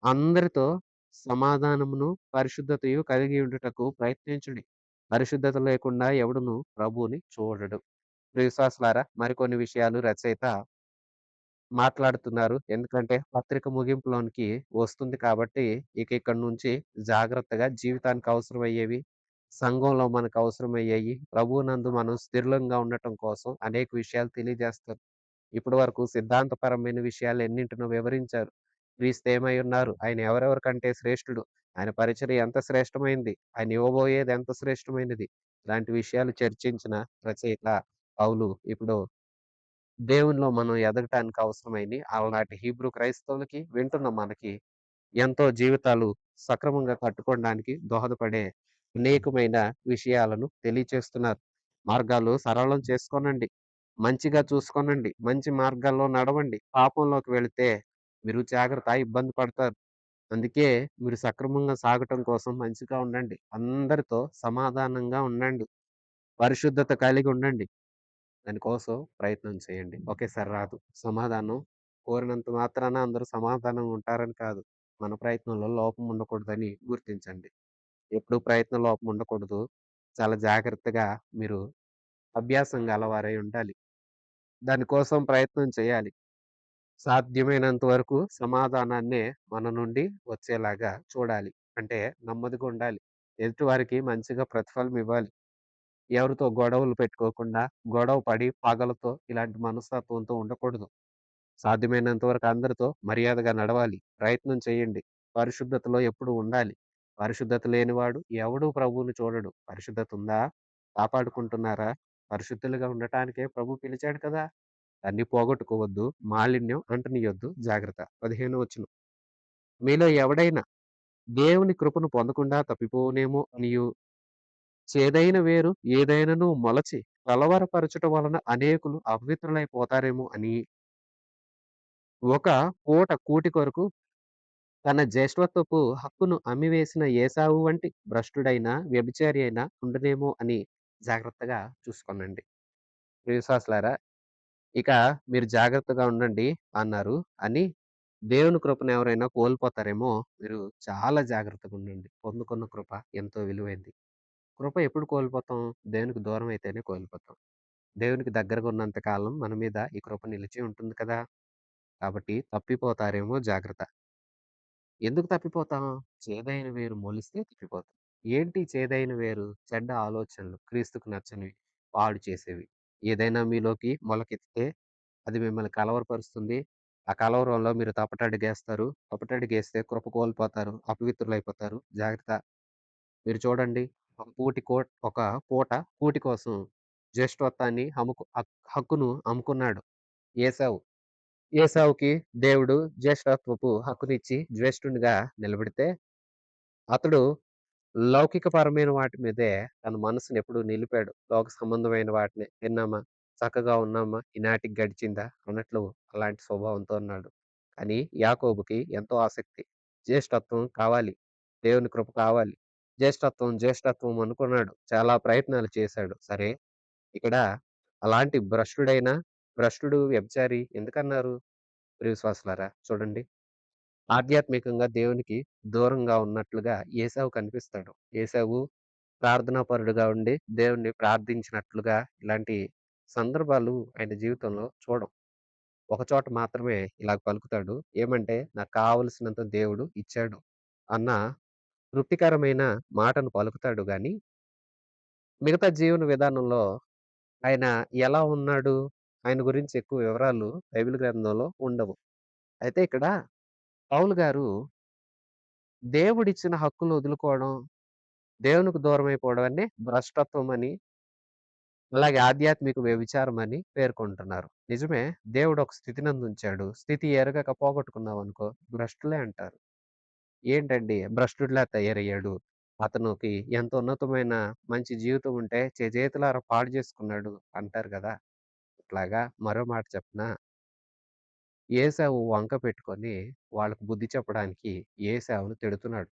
అందరితో సమాధానమును, పరిశుద్ధతయు కలిగి ఉండుటకు ప్రయత్నించుడి. పరిశుద్ధత లేకుండా ఎవడును ప్రభువుని చూడడు. ప్రియ విశ్వాసులారా, మరికొన్ని విషయాలు రచయిత మాట్లాడుతున్నారు. ఎందుకంటే పత్రిక ముగింపులోనికి వస్తుంది కాబట్టి, ఇక ఇక్కడి నుంచి జాగ్రత్తగా జీవితానికి అవసరమయ్యేవి, సంఘంలో మనకు అవసరమయ్యేయి, ప్రభువునందు మనం స్థిరులంగా ఉండటం కోసం అనేక విషయాలు తెలియజేస్తారు. ఇప్పటి వరకు సిద్ధాంతపరమైన విషయాలు ఎన్నింటినో వివరించారు. క్రీస్తు ఏమై ఉన్నారు? ఆయన ఎవరెవరి కంటే శ్రేష్ఠుడు? ఆయన పరిచర్య ఎంత శ్రేష్టమైంది? ఆయన ఇవ్వబోయేది ఎంత శ్రేష్టమైనది? ఇలాంటి విషయాలు చర్చించిన రచయిత పౌలు ఇప్పుడు దేవునిలో మనం ఎదగటానికి అవసరమైనయి ఆలనాటి హీబ్రూ క్రైస్తవులకి, వింటున్న మనకి ఎంతో జీవితాలు సక్రమంగా కట్టుకోవడానికి దోహదపడే అనేకమైన విషయాలను తెలియచేస్తున్నారు. మార్గాలు సరళం చేసుకోనండి. మంచిగా చూసుకోనండి. మంచి మార్గాల్లో నడవండి. పాపంలోకి వెళితే మీరు జాగ్రత్త ఇబ్బంది పడతారు. అందుకే మీరు సక్రమంగా సాగటం కోసం మంచిగా ఉండండి. అందరితో సమాధానంగా ఉండండి. పరిశుద్ధత కలిగి ఉండండి. దానికోసం ప్రయత్నం చేయండి. ఒకేసారి రాదు. సమాధానం కోరినంత మాత్రాన అందరూ సమాధానంగా ఉంటారని కాదు. మన ప్రయత్నంలో లోపం ఉండకూడదని గుర్తించండి. ఎప్పుడు ప్రయత్న లోపం ఉండకూడదు. చాలా జాగ్రత్తగా మీరు అభ్యాసం గలవారై ఉండాలి. దానికోసం ప్రయత్నం చేయాలి. సాధ్యమైనంత వరకు సమాధానాన్నే మన నుండి వచ్చేలాగా చూడాలి. అంటే నెమ్మదిగా ఉండాలి. ఎదుటివారికి మంచిగా ప్రతిఫలం ఇవ్వాలి. ఎవరితో గొడవలు పెట్టుకోకుండా, గొడవ పడి పగలతో ఇలాంటి మనస్తత్వంతో ఉండకూడదు. సాధ్యమైనంత వరకు అందరితో మర్యాదగా నడవాలి. ప్రయత్నం చేయండి. పరిశుద్ధతలో ఎప్పుడూ ఉండాలి. పరిశుద్ధత లేనివాడు ఎవడు ప్రభువుని చూడడు. పరిశుద్ధత ఉందా? కాపాడుకుంటున్నారా? పరిశుద్ధులుగా ఉండటానికే ప్రభు పిలిచాడు కదా! అన్ని పోగొట్టుకోవద్దు. మాలిన్యం అంటనీయొద్దు. జాగ్రత్త. 15 వచనం. మీలో ఎవడైనా దేవుని కృపను పొందకుండా తప్పిపోవునేమో అనియు, చేదైన వేరు ఏదైనను మొలచి కలవరపరచుట వలన అనేకులు అపవిత్రులైపోతారేమో అని, ఒక పూట కూటి కొరకు తన జ్యేష్ఠత్వపు హక్కును అమ్మివేసిన ఏశావు వంటి భ్రష్టుడైన వ్యభిచారి అయిన ఉండునేమో అని జాగ్రత్తగా చూసుకోనండి. ప్రియ విశ్వాసులారా, ఇక మీరు జాగ్రత్తగా ఉండండి అన్నారు అని దేవుని కృపను ఎవరైనా కోల్పోతారేమో, మీరు చాలా జాగ్రత్తగా ఉండండి. పొందుకున్న కృప ఎంతో విలువైంది. కృప ఎప్పుడు కోల్పోతాం? దేవునికి దూరం అయితేనే కోల్పోతాం. దేవునికి దగ్గరగా ఉన్నంత కాలం మన మీద ఈ కృప నిలిచి ఉంటుంది కదా! కాబట్టి తప్పిపోతారేమో జాగ్రత్త. ఎందుకు తప్పిపోతాం? చేదైన వేరు మొలిస్తే తప్పిపోతాం. ఏంటి చేదైన వేరు? చెడ్డ ఆలోచనలు, క్రీస్తుకు నచ్చనివి, పాడు చేసేవి. ఏదైనా మీలోకి మొలకెత్తితే అది మిమ్మల్ని కలవరపరుస్తుంది. ఆ కలవరంలో మీరు తప్పటడుగేస్తారు. తప్పటడుగేస్తే కృప కోల్పోతారు. అపవిత్రులైపోతారు. జాగ్రత్త. మీరు చూడండి, ఒక పూట కూటి కోసం జ్యేష్ఠత్వాన్ని హక్కును అమ్ముకున్నాడు ఏశావు. ఏశావుకి దేవుడు జ్యేష్ఠత్వపు హక్కునిచ్చి జ్యేష్ఠునిగా నిలబెడితే, అతడు లౌకికపరమైన వాటి మీదే తన మనసుని ఎప్పుడూ నిలిపాడు. లోక సంబంధమైన వాటిని తిన్నామా, చక్కగా ఉన్నామా, ఈనాటికి గడిచిందా అన్నట్లు అలాంటి స్వభావంతో ఉన్నాడు. కానీ యాకోబుకి ఎంతో ఆసక్తి. జ్యేష్ఠత్వం కావాలి. దేవుని కృప కావాలి. జ్యేష్ఠత్వం, జ్యేష్ఠత్వం అనుకున్నాడు. చాలా ప్రయత్నాలు చేశాడు. సరే, ఇక్కడ అలాంటి భ్రష్టుడు, వ్యభిచారి ఎందుకన్నారు ప్రియ విశ్వాసులారా? చూడండి. ఆధ్యాత్మికంగా దేవునికి దూరంగా ఉన్నట్లుగా ఏశావు కనిపిస్తాడు. ఏశావు ప్రార్థనాపరుడుగా ఉండి దేవుణ్ణి ప్రార్థించినట్లుగా ఇలాంటి సందర్భాలు ఆయన జీవితంలో చూడం. ఒక చోట మాత్రమే ఇలాగ పలుకుతాడు. ఏమంటే, నాకు కావలసినంత దేవుడు ఇచ్చాడు అన్న తృప్తికరమైన మాటను పలుకుతాడు గానీ, మిగతా జీవన విధానంలో ఆయన ఎలా ఉన్నాడు? ఆయన గురించి ఎక్కువ వివరాలు బైబిల్ గ్రంథంలో ఉండవు. అయితే ఇక్కడ పౌలు గారు దేవుడిచ్చిన హక్కులు వదులుకోవడం, దేవునికి దూరమైపోవడాన్ని భ్రష్టత్వమని, అలాగే ఆధ్యాత్మిక వ్యభిచారమని పేర్కొంటున్నారు. నిజమే, దేవుడు ఒక స్థితినందుంచాడు. స్థితి ఎరగక పోగొట్టుకున్నావనుకో భ్రష్టులే అంటారు. ఏంటండి భ్రష్టుడిలా తయారయ్యాడు. అతనికి ఎంత ఉన్నతమైన మంచి జీవితం ఉంటే చేజేతులారా పాడు చేసుకున్నాడు అంటారు గదా! ఇట్లాగా మరో మాట చెప్పనా? ఏశావు వంక పెట్టుకొని వాళ్ళకి బుద్ధి చెప్పడానికి ఏశావును తిడుతున్నాడు.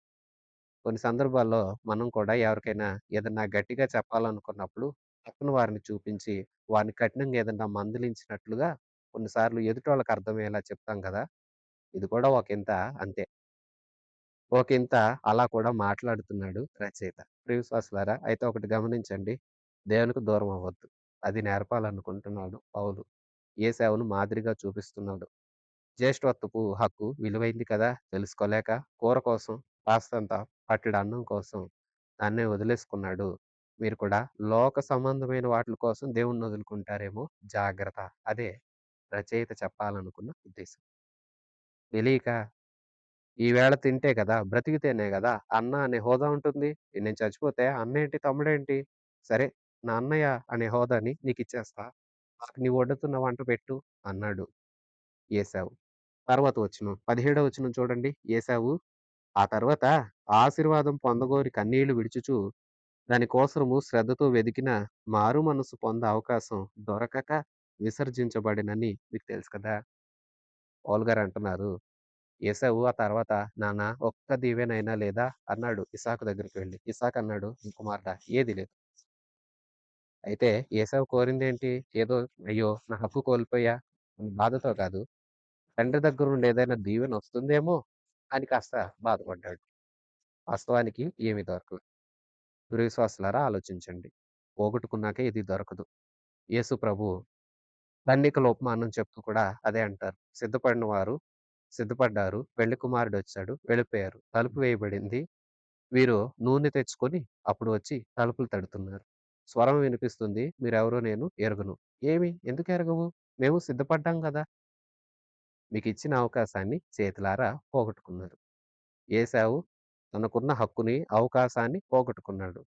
కొన్ని సందర్భాల్లో మనం కూడా ఎవరికైనా ఏదన్నా గట్టిగా చెప్పాలనుకున్నప్పుడు పక్కన వారిని చూపించి, వారిని కఠినంగా ఏదన్నా మందలించినట్లుగా కొన్నిసార్లు ఎదుటోళ్ళకి అర్థమయ్యేలా చెప్తాం గదా! ఇది కూడా ఒకింత అంతే. ఒకింత అలా కూడా మాట్లాడుతున్నాడు రచయిత. ప్రియ విశ్వాసులారా, అయితే ఒకటి గమనించండి. దేవునికి దూరం అవ్వద్దు. అది నేర్పాలనుకుంటున్నాడు పౌలు. యేసేవును మాదిరిగా చూపిస్తున్నాడు. జ్యేష్ఠత్వపు హక్కు విలువైంది కదా! తెలుసుకోలేక కూర కోసం, కాస్తంత పట్టెడు అన్నం కోసం దాన్నే వదిలేసుకున్నాడు. మీరు కూడా లోక సంబంధమైన వాటిల కోసం దేవుణ్ణి వదులుకుంటారేమో జాగ్రత్త. అదే రచయిత చెప్పాలనుకున్న ఉద్దేశం. తెలీక ఈవేళ తింటే కదా! బ్రతికితేనే గదా! అన్న అనే హోదా ఉంటుంది. నేను చచ్చిపోతే అన్నేంటి, తమ్ముడేంటి? సరే, నా అన్నయ్య అనే హోదాని నీకిచ్చేస్తా. నాకు నీవు వండుతున్న వంట పెట్టు అన్నాడు ఏశావు. తర్వాత వచనం 17వ వచనం చూడండి. ఏశావు ఆ తర్వాత ఆశీర్వాదం పొందగోరి కన్నీళ్లు విడుచుచు దాని కోసరము శ్రద్ధతో వెదికిన మారు మనస్సు పొందే అవకాశం దొరకక విసర్జించబడెనని మీకు తెలుసు కదా! పౌలు గారు అంటున్నారు. ఏశావు ఆ తర్వాత నాన్న ఒక్క దీవెనైనా లేదా అన్నాడు ఇస్సాకు దగ్గరికి వెళ్లి. ఇస్సాకు అన్నాడు, కుమారుడా ఏది లేదు. అయితే ఏశావు కోరిందేంటి? ఏదో అయ్యో నా హక్కు కోల్పోయా అని బాధతో కాదు. తండ్రి దగ్గర నుండి ఏదైనా దీవెన వస్తుందేమో అని కాస్త బాధపడ్డాడు. వాస్తవానికి ఏమీ దొరకలేదు. ప్రియవిశ్వాసులారా ఆలోచించండి. పోగొట్టుకున్నాక ఇది దొరకదు. యేసు ప్రభు కన్యకల ఉపమానం చెప్తూ కూడా అదే అంటారు. సిద్ధపడ్డారు. పెళ్లి కుమారుడొచ్చాడు. వెళ్ళిపోయారు. తలుపు వేయబడింది. వీరు నూనె తెచ్చుకొని అప్పుడు వచ్చి తలుపులు తడుతున్నారు. స్వరం వినిపిస్తుంది. మీరెవరో నేను ఎరుగను. ఏమి? ఎందుకు ఎరగవు? మేము సిద్ధపడ్డాం గదా! మీకిచ్చిన అవకాశాన్ని చేతులారా పోగొట్టుకున్నారు. ఏశావు తనకున్న హక్కుని, అవకాశాన్ని పోగొట్టుకున్నాడు.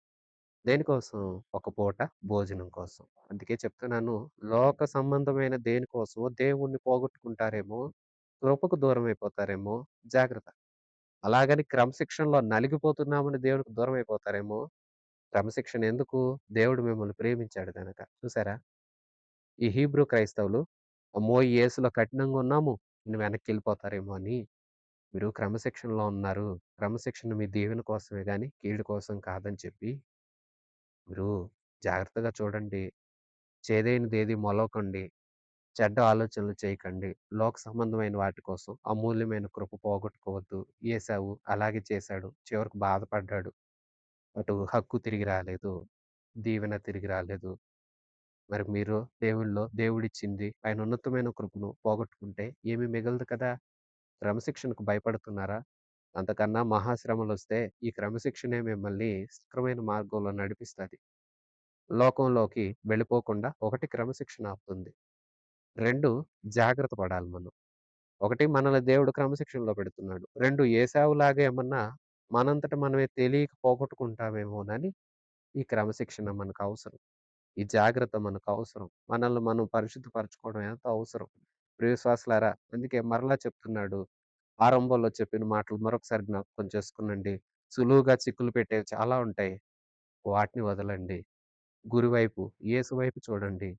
దేనికోసం? ఒక పూట భోజనం కోసం. అందుకే చెప్తున్నాను, లోక సంబంధమైన దేనికోసమో దేవుణ్ణి పోగొట్టుకుంటారేమో, కృపకు దూరమైపోతారేమో జాగ్రత్త. అలాగని క్రమశిక్షణలో నలిగిపోతున్నామని దేవునికి దూరమైపోతారేమో, క్రమశిక్షణ ఎందుకు? దేవుడు మిమ్మల్ని ప్రేమించాడు గనక. చూసారా? ఈ హీబ్రూ క్రైస్తవులు అమ్మో! ఈ యేసులో కఠినంగా ఉన్నాము అని వెనక్కెళ్ళిపోతారేమో అని, మీరు క్రమశిక్షణలో ఉన్నారు. క్రమశిక్షణ మీ దీవెన కోసమే గాని కీడు కోసం కాదని చెప్పి మీరు జాగ్రత్తగా చూడండి. చేదైనదేది మొలవకండి. చెడ్డ ఆలోచనలు చేయకండి. లోక సంబంధమైన వాటి కోసం అమూల్యమైన కృప పోగొట్టుకోవద్దు. ఏశావు అలాగే చేశాడు. చివరకు బాధపడ్డాడు. అటు హక్కు తిరిగి రాలేదు. దీవెన తిరిగి రాలేదు. మరి మీరు దేవుడిచ్చింది ఆయన ఉన్నతమైన కృపను పోగొట్టుకుంటే ఏమి మిగలదు కదా! క్రమశిక్షణకు భయపడుతున్నారా? అంతకన్నా మహాశ్రమలొస్తే ఈ క్రమశిక్షణే మిమ్మల్ని సక్రమైన మార్గంలో నడిపిస్తది. లోకంలోకి వెళ్ళిపోకుండా ఒకటి క్రమశిక్షణ ఆపుతుంది. 2 జాగ్రత్త పడాలి మనం. ఒకటి మనల్ని దేవుడు క్రమశిక్షణలో పెడుతున్నాడు. 2 ఏశావులాగా ఏమన్నా మనంతట మనమే తెలియక పోగొట్టుకుంటామేమోనని ఈ క్రమశిక్షణ మనకవసరం. ఈ జాగ్రత్త మనకవసరం. మనల్ని మనం పరిశుద్ధపరచుకోవడం ఎంతో అవసరం. ప్రియ విశ్వాసులారా, అందుకే మరలా చెప్తున్నాడు. ఆరంభంలో చెప్పిన మాటలు మరొకసారి జ్ఞాపకం చేసుకొనండి. సులువుగా చిక్కులు పెట్టేవి చాలా ఉంటాయి. వాటిని వదలండి. గురివైపు, యేసు వైపు చూడండి.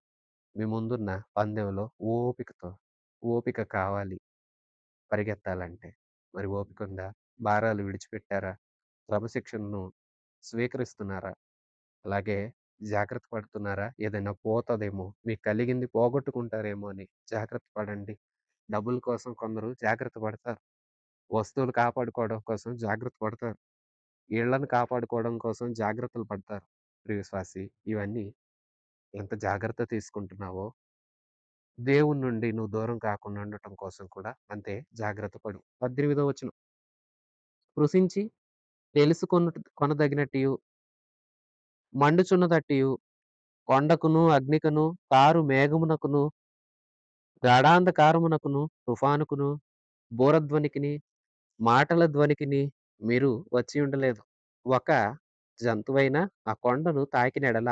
మీ ముందున్న పందెంలో ఓపికతో, ఓపిక కావాలి పరిగెత్తాలంటే. మరి ఓపికుందా? భారాలు విడిచిపెట్టారా? క్రమశిక్షణను స్వీకరిస్తున్నారా? అలాగే జాగ్రత్త పడుతున్నారా? ఏదైనా పోతదేమో, మీకు కలిగింది పోగొట్టుకుంటారేమో అని జాగ్రత్త పడండి. డబ్బుల కోసం కొందరు జాగ్రత్త పడతారు. వస్తువులు కాపాడుకోవడం కోసం జాగ్రత్త పడతారు. ఇళ్ళను కాపాడుకోవడం కోసం జాగ్రత్తలు పడతారు. ప్రియ విశ్వాసి, ఇవన్నీ ఎంత జాగ్రత్త తీసుకుంటున్నావో, దేవుని నుండి నువ్వు దూరం కాకుండా ఉండటం కోసం కూడా అంతే జాగ్రత్త పడు. 18వ వచనం. కృశించి కొనదగినట్టియు, మండుచున్నదట్టియు, కొండకును, అగ్నికను, కారు మేఘమునకును, గాఢాంధకారమునకును, తుఫానుకును, బూరధ్వనికిని, మాటల ధ్వనికిని మీరు వచ్చి ఉండలేదు. ఒక జంతువైన ఆ కొండను తాకిన ఎడల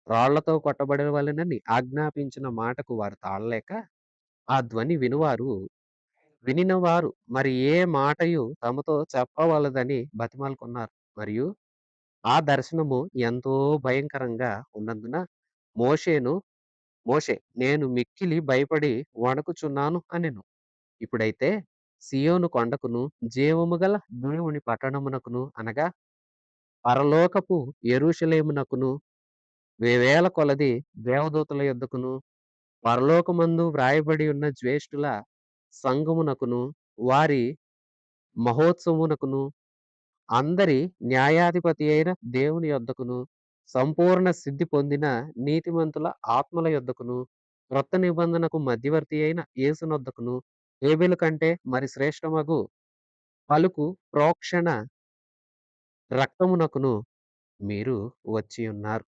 రాళ్లతో కొట్టబడవలెనని ఆజ్ఞాపించిన మాటకు వారు తాళలేక, ఆ ధ్వని వినినవారు మరి ఏ మాటయు తమతో చెప్పవలదని బతిమాలుకున్నారు. మరియు ఆ దర్శనము ఎంతో భయంకరంగా ఉన్నందున మోషేను మోషే నేను మిక్కిలి భయపడి వణకుచున్నాను అనెను. ఇప్పుడైతే సియోను కొండకును, జీవము గల దేవుని పట్టణమునకును అనగా పరలోకపు యెరూషలేమునకును, వేవేల కొలది దేవదూతల యొద్దకును, పరలోకమందు వ్రాయబడి ఉన్న జ్యేష్ఠుల సంఘమునకును, వారి మహోత్సవమునకును, అందరి న్యాయాధిపతి అయిన దేవుని యొద్దకును, సంపూర్ణ సిద్ధి పొందిన నీతిమంతుల ఆత్మల యొద్దకును, క్రొత్త నిబంధనకు మధ్యవర్తి అయిన యేసునొద్దకును, హేబెలు కంటే మరి శ్రేష్టమగు పలుకు ప్రోక్షణ రక్తమునకును మీరు వచ్చియున్నారు.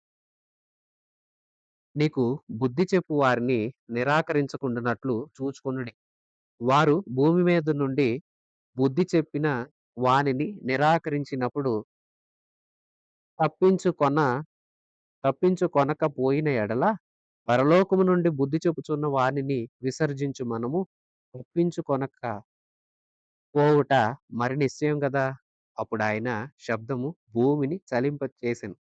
నీకు బుద్ధి చెప్పు వారిని నిరాకరించకుండునట్లు చూచుకొనుడి. వారు భూమి మీద నుండి బుద్ధి చెప్పిన వానిని నిరాకరించినప్పుడు తప్పించుకొన తప్పించుకొనకపోయిన ఎడల పరలోకము నుండి బుద్ధి చెప్పుచున్న వానిని విసర్జించు మనము తప్పించుకొనక పోవుట మరి నిశ్చయం గదా! అప్పుడాయన శబ్దము భూమిని చలింపచేసెను.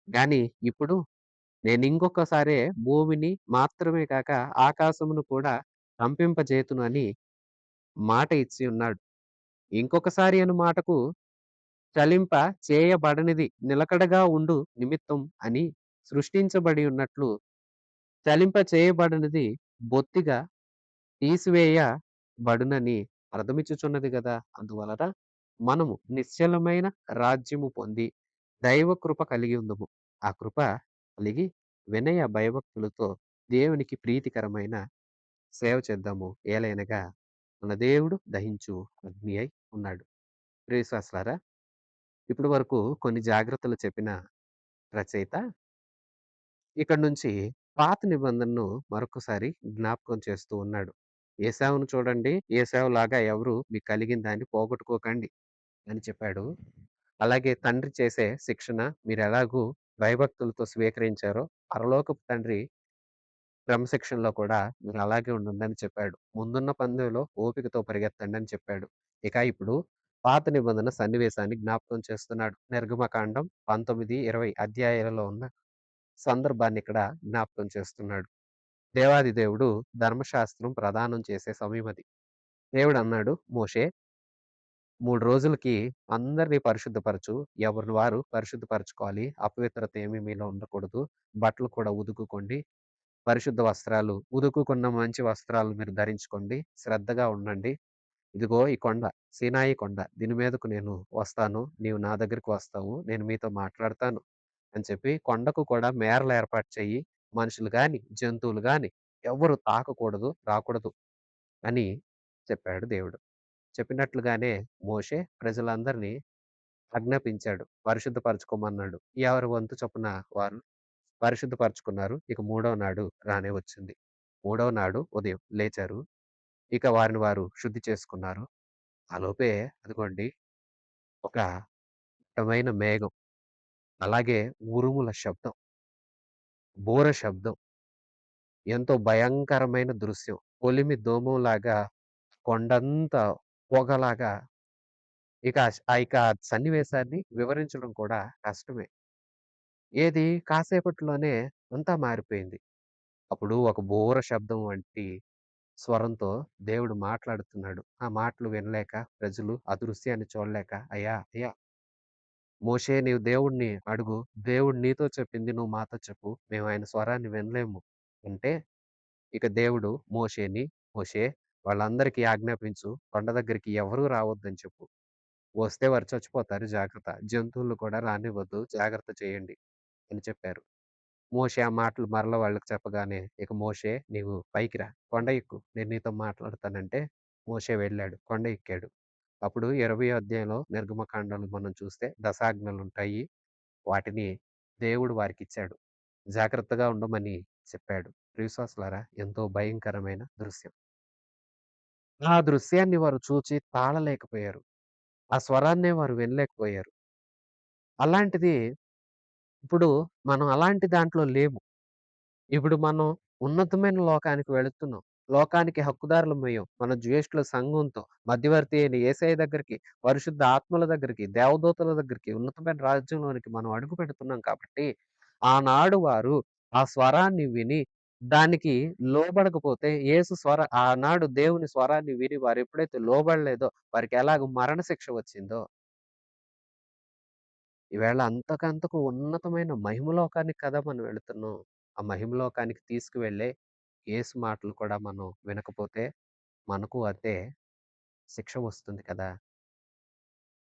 గాని ఇప్పుడు నేనింకొకసారి భూమిని మాత్రమే కాక ఆకాశమును కూడా కంపింపజేతును అని మాట ఇచ్చి ఉన్నాడు. ఇంకొకసారి అను మాటకు చలింప చేయబడనిది నిలకడగా ఉండు నిమిత్తం అని సృష్టించబడి ఉన్నట్లు చలింప చేయబడనిది బొత్తిగా తీసివేయబడునని అర్థమిచ్చుచున్నది గదా! అందువలన మనము నిశ్చలమైన రాజ్యము పొంది దైవ కృప కలిగి ఉందుము. ఆ కృప కలిగి వినయ భయభక్తులతో దేవునికి ప్రీతికరమైన సేవ చేద్దాము. ఏలయనగా మన దేవుడు దహించు అగ్ని అయి ఉన్నాడు. ప్రియ విశ్వాసులారా, ఇప్పటి వరకు కొన్ని జాగ్రత్తలు చెప్పిన రచయిత ఇక్కడి నుంచి పాత నిబంధనను మరొకసారి జ్ఞాపకం చేస్తూ ఉన్నాడు. ఏశావును చూడండి, ఏశావులాగా ఎవరు మీకు కలిగిన దాన్ని పోగొట్టుకోకండి అని చెప్పాడు. అలాగే తండ్రి చేసే శిక్షణ మీరెలాగూ భయభక్తులతో స్వీకరించారో, పరలోకపు తండ్రి క్రమశిక్షణలో కూడా మీరు అలాగే ఉండండని చెప్పాడు. ముందున్న పందెంలో ఓపికతో పరిగెత్తండి అని చెప్పాడు. ఇక ఇప్పుడు పాత నిబంధన సన్నివేశాన్ని జ్ఞాపకం చేస్తున్నాడు. నిర్గమకాండం 19, 20 అధ్యాయాలలో ఉన్న సందర్భాన్ని ఇక్కడ జ్ఞాపకం చేస్తున్నాడు. దేవాది దేవుడు ధర్మశాస్త్రం ప్రదానం చేసే సమయం అది. దేవుడు అన్నాడు, మోషే 3 రోజులకి అందరిని పరిశుద్ధపరచు. ఎవరిని వారు పరిశుద్ధపరచుకోవాలి. అపవిత్రత ఏమీ మీలో ఉండకూడదు. బట్టలు కూడా ఉతుకుకోండి. పరిశుద్ధ వస్త్రాలు, ఉదుకుకున్న మంచి వస్త్రాలు మీరు ధరించుకోండి. శ్రద్ధగా ఉండండి. ఇదిగో ఈ కొండ, సీనాయి కొండ. దీని మీదకు నేను వస్తాను. నీవు నా దగ్గరికి వస్తావు. నేను మీతో మాట్లాడతాను అని చెప్పి కొండకు కూడా మేరలు ఏర్పాటు చెయ్యి. మనుషులు గాని, జంతువులు గాని ఎవ్వరు తాకకూడదు, రాకూడదు అని చెప్పాడు దేవుడు. చెప్పినట్లుగానే మోషే ప్రజలందరినీ ఆజ్ఞాపించాడు. పరిశుద్ధపరచుకోమన్నాడు. ఎవరి వంతు చొప్పున వారు పరిశుద్ధపరచుకున్నారు. ఇక మూడవ నాడు రానే వచ్చింది. మూడవ నాడు ఉదయం లేచారు. ఇక వారిని వారు శుద్ధి చేసుకున్నారు. ఆలోపే అదిగోండి ఒక దట్టమైన మేఘం, అలాగే ఉరుముల శబ్దం, బూర శబ్దం, ఎంతో భయంకరమైన దృశ్యం. కొలిమి దోమంలాగా కొండంతా పొగలాగా ఇక సన్నివేశాన్ని వివరించడం కూడా కష్టమే. ఏది కాసేపట్లోనే అంతా మారిపోయింది. అప్పుడు ఒక బూర శబ్దం వంటి స్వరంతో దేవుడు మాట్లాడుతున్నాడు. ఆ మాటలు వినలేక ప్రజలు ఆ దృశ్యాన్ని చూడలేక, అయ్యా! అయ్యా! మోషే నీవు దేవుడిని అడుగు. దేవుడు నీతో చెప్పింది నువ్వు మాతో చెప్పు. మేము ఆయన స్వరాన్ని వినలేము. అంటే ఇక దేవుడు మోషే వాళ్ళందరికీ ఆజ్ఞాపించు. కొండ దగ్గరికి ఎవరు రావద్దని చెప్పు. వస్తే వారు చచ్చిపోతారు జాగ్రత్త. జంతువులు కూడా రానివ్వద్దు. జాగ్రత్త చేయండి అని చెప్పారు. మోషే ఆ మాటలు మరల వాళ్ళకి చెప్పగానే, ఇక మోషే నీవు పైకి రా. కొండ ఎక్కు. నేను నీతో మాట్లాడతానంటే మోషే వెళ్ళాడు. కొండ ఎక్కాడు. అప్పుడు 20 అధ్యాయంలో నిర్గమకాండంలో మనం చూస్తే దశాజ్ఞలుంటాయి. వాటిని దేవుడు వారికిచ్చాడు. జాగ్రత్తగా ఉండమని చెప్పాడు. ప్రియవిశ్వాసులారా ఎంతో భయంకరమైన దృశ్యం. ఆ దృశ్యాన్ని వారు చూచి తాళలేకపోయారు. ఆ స్వరాన్నే వారు వినలేకపోయారు. అలాంటిది ఇప్పుడు మనం అలాంటి దాంట్లో లేము. ఇప్పుడు మనం ఉన్నతమైన లోకానికి వెళుతున్నాం. లోకానికి హక్కుదారులమయ్యాం. మన జ్యేష్ఠుల సంఘంతో, మధ్యవర్తి అయిన యేసయ్య దగ్గరికి, పరిశుద్ధ ఆత్మల దగ్గరికి, దేవదూతల దగ్గరికి, ఉన్నతమైన రాజ్యంలోనికి మనం అడుగు పెడుతున్నాం కాబట్టి, ఆనాడు వారు ఆ స్వరాన్ని విని, దానికి లోబడకపోతే ఆనాడు దేవుని స్వరాన్ని విని వారెప్పుడైతే లోబడలేదో, వారికి ఎలాగ మరణ శిక్ష వచ్చిందో, ఈవేళ అంతకంతకు ఉన్నతమైన మహిమలోకానికి కదా మనం వెళుతున్నాం. ఆ మహిమలోకానికి తీసుకువెళ్ళే యేసు మాటలు కూడా మనం వినకపోతే, మనకు అదే శిక్ష వస్తుంది కదా!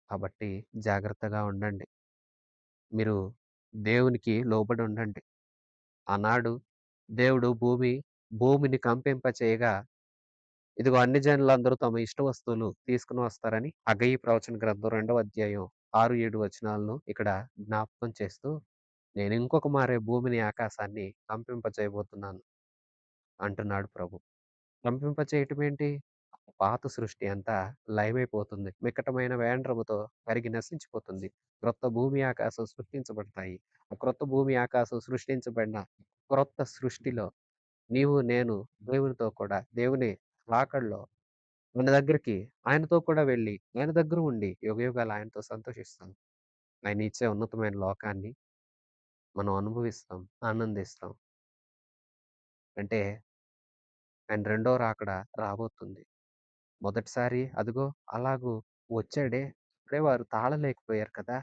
కాబట్టి జాగ్రత్తగా ఉండండి. మీరు దేవునికి లోబడి ఉండండి. ఆనాడు దేవుడు భూమిని కంపింపచేయగా, ఇదిగో అన్ని జనులందరూ తమ ఇష్ట వస్తువులు తీసుకొని వస్తారని హగ్గయి ప్రవచన గ్రంథం 2వ అధ్యాయం 6, 7 వచనాలను ఇక్కడ జ్ఞాపకం చేస్తూ, నేను ఇంకొక మారే భూమిని, ఆకాశాన్ని కంపింపచేయబోతున్నాను అంటున్నాడు ప్రభు. కంపింపచేయటమేంటి? పాత సృష్టి అంతా లయమైపోతుంది. మిక్కటమైన వేండ్రముతో కరిగి నశించిపోతుంది. క్రొత్త భూమి, ఆకాశం సృష్టించబడతాయి. ఆ క్రొత్త భూమి, ఆకాశం సృష్టించబడిన క్రొత్త సృష్టిలో నీవు, నేను దేవునితో కూడా దేవుని రాకడలో మన దగ్గరికి ఆయనతో కూడా వెళ్ళి, ఆయన దగ్గర ఉండి యుగయుగాలు ఆయనతో సంతోషిస్తాం. ఆయన ఇచ్చే ఉన్నతమైన లోకాన్ని మనం అనుభవిస్తాం, ఆనందిస్తాం. అంటే ఆయన రెండో రాకడ రాబోతుంది. మొదటిసారి అదిగో అలాగూ వచ్చాడే, అప్పుడే వారు తాళలేకపోయారు కదా!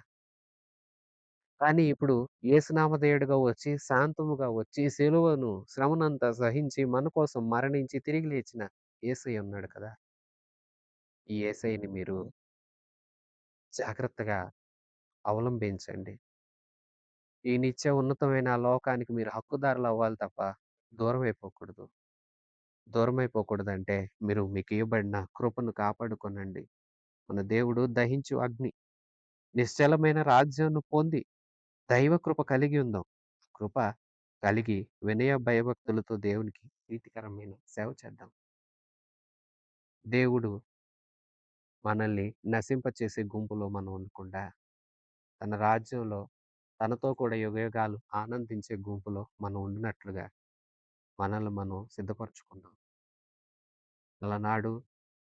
కానీ ఇప్పుడు యేసునామధేయుడుగా వచ్చి, శాంతముగా వచ్చి, సిలువను శ్రమనంతా సహించి, మన కోసం మరణించి, తిరిగి లేచిన యేసయ్య ఉన్నాడు కదా! ఈ యేసయ్యని మీరు జాగ్రత్తగా అవలంబించండి. ఈ నిత్య ఉన్నతమైన ఆ లోకానికి మీరు హక్కుదారులవ్వాలి తప్ప దూరమైపోకూడదు. దూరమైపోకూడదంటే మీరు మీకియ్యబడిన కృపను కాపాడుకొనండి. మన దేవుడు దహించు అగ్ని. నిశ్చలమైన రాజ్యాన్ని పొంది దైవ కృప కలిగి ఉందాం. కృప కలిగి వినయ భయభక్తులతో దేవునికి ప్రీతికరమైన సేవ చేద్దాం. దేవుడు మనల్ని నశింపచేసే గుంపులో మనం ఉండకుండా, తన రాజ్యంలో తనతో కూడా యుగయుగాలు ఆనందించే గుంపులో మనం ఉండినట్లుగా మనల్ని మనం సిద్ధపరచుకుందాం. అలనాడు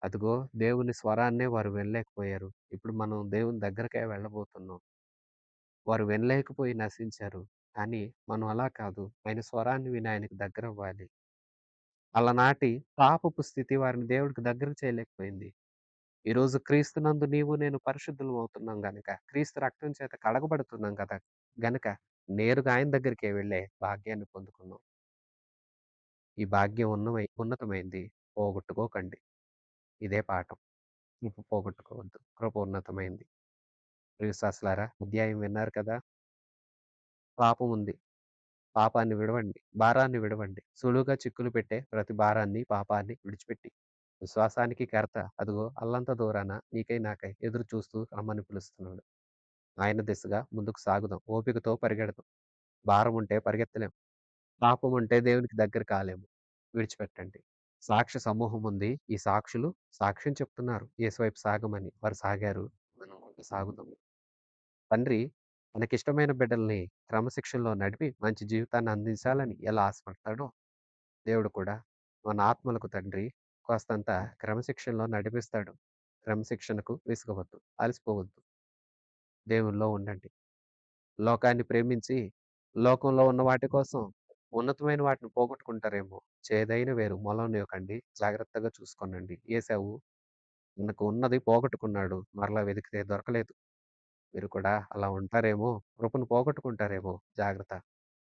అదిగో దేవుని స్వరాన్నే వారు వినలేకపోయారు. ఇప్పుడు మనం దేవుని దగ్గరకే వెళ్ళబోతున్నాం. వారు వినలేకపోయి నశించారు. కానీ మనం అలా కాదు. ఆయన స్వరాన్ని విని ఆయనకు దగ్గరవ్వాలి. అలనాటి పాపపు స్థితి వారిని దేవుడికి దగ్గర చేయలేకపోయింది. ఈరోజు క్రీస్తునందు నీవు నేను పరిశుద్ధులం అవుతున్నాం గనక, క్రీస్తు రక్తం చేత కడగబడుతున్నాం కదా! గనక నేరుగా ఆయన దగ్గరికే వెళ్ళే భాగ్యాన్ని పొందుకున్నాం. ఈ భాగ్యం ఉన్నతమైంది. పోగొట్టుకోకండి. ఇదే పాఠం. పోగొట్టుకోవద్దు. కృప ఉన్నతమైంది. ప్రియవిశ్వాసులారా, అధ్యాయం విన్నారు కదా! పాపముంది. పాపాన్ని విడవండి. భారాన్ని విడవండి. సులువుగా చిక్కులు పెట్టే ప్రతి భారాన్ని, పాపాన్ని విడిచిపెట్టి, విశ్వాసానికి కర్త అదిగో అల్లంత దూరాన నీకై నాకై ఎదురు చూస్తూ రమ్మని పిలుస్తున్నాడు. ఆయన దిశగా ముందుకు సాగుదాం. ఓపికతో పరిగెడదాం. భారం ఉంటే పరిగెత్తలేం. పాపం ఉంటే దేవునికి దగ్గర కాలేము. విడిచిపెట్టండి. సాక్ష్య సమూహం ఉంది. ఈ సాక్షులు సాక్ష్యం చెప్తున్నారు. యేసు వైపు సాగమని. వారు సాగారు. మనం కూడా సాగుదాం. తండ్రి తనకిష్టమైన బిడ్డల్ని క్రమశిక్షణలో నడిపి మంచి జీవితాన్ని అందించాలని ఎలా ఆశపడతాడో, దేవుడు కూడా మన ఆత్మలకు తండ్రి కాస్తంత క్రమశిక్షణలో నడిపిస్తాడు. క్రమశిక్షణకు విసుగవద్దు. అలసిపోవద్దు. దేవునిలో ఉండండి. లోకాన్ని ప్రేమించి, లోకంలో ఉన్న వాటి కోసం ఉన్నతమైన వాటిని పోగొట్టుకుంటారేమో. చేదైన వేరు మొలవనివ్వకండి. జాగ్రత్తగా చూసుకోనండి. ఏశావు తనకు ఉన్నది పోగొట్టుకున్నాడు. మరలా వెతికితే దొరకలేదు. మీరు కూడా అలా ఉంటారేమో, కృపను పోగొట్టుకుంటారేమో జాగ్రత్త.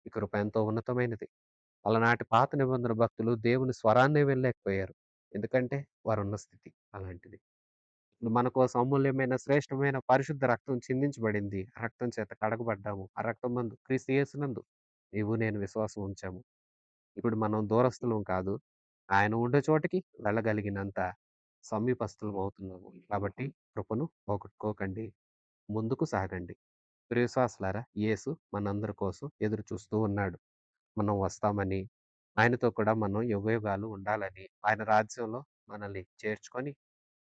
ఈ కృప ఎంతో ఉన్నతమైనది. అలనాటి పాత నిబంధన భక్తులు దేవుని స్వరాన్నే వినలేకపోయారు. ఎందుకంటే వారున్న స్థితి అలాంటిది. ఇప్పుడు మన కోసం అమూల్యమైన, శ్రేష్టమైన పరిశుద్ధ రక్తం చిందించబడింది. ఆ రక్తం చేత కడగబడ్డాము. ఆ రక్తమందు క్రీస్తు యేసునందు నీవు నేను విశ్వాసం ఉంచాము. ఇప్పుడు మనం దూరస్తులం కాదు. ఆయన ఉండే చోటికి వెళ్ళగలిగినంత సమీపస్తులం అవుతున్నాము. కాబట్టి కృపను పోగొట్టుకోకండి. ముందుకు సాగండి. ప్రియవిశ్వాసులారా, యేసు మనందరి కోసం ఎదురు చూస్తూ ఉన్నాడు. మనం వస్తామని, ఆయనతో కూడా మనం యుగయుగాలు ఉండాలని, ఆయన రాజ్యంలో మనల్ని చేర్చుకొని,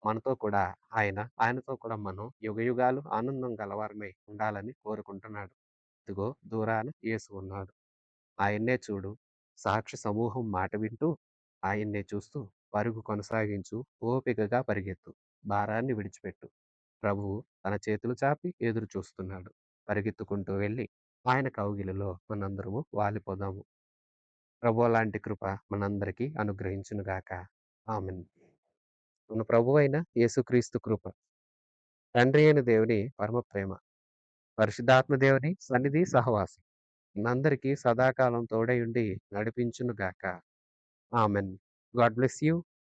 మనతో కూడా ఆయనతో కూడా మనం యుగయుగాలు ఆనందం గలవారమై ఉండాలని కోరుకుంటున్నాడు. ఇదిగో దూరాన యేసు ఉన్నాడు. ఆయన్నే చూడు. సాక్షి సమూహం మాట వింటూ, ఆయన్నే చూస్తూ పరుగు కొనసాగించు. ఓపికగా పరిగెత్తు. భారాన్ని విడిచిపెట్టు. ప్రభువు తన చేతులు చాపి ఎదురు చూస్తున్నాడు. పరిగెత్తుకుంటూ వెళ్ళి ఆయన కౌగిలిలో మనందరము వాలిపోదాము. ప్రభువు లాంటి కృప మనందరికీ అనుగ్రహించునుగాక. ఆమేన్. మన ప్రభువైన యేసుక్రీస్తు కృప, తండ్రి అయిన దేవుని పరమ ప్రేమ, పరిశుద్ధాత్మ దేవుని సన్నిధి సహవాసం మనందరికీ సదాకాలం తోడై ఉండి నడిపించునుగాక. ఆమేన్. God bless you.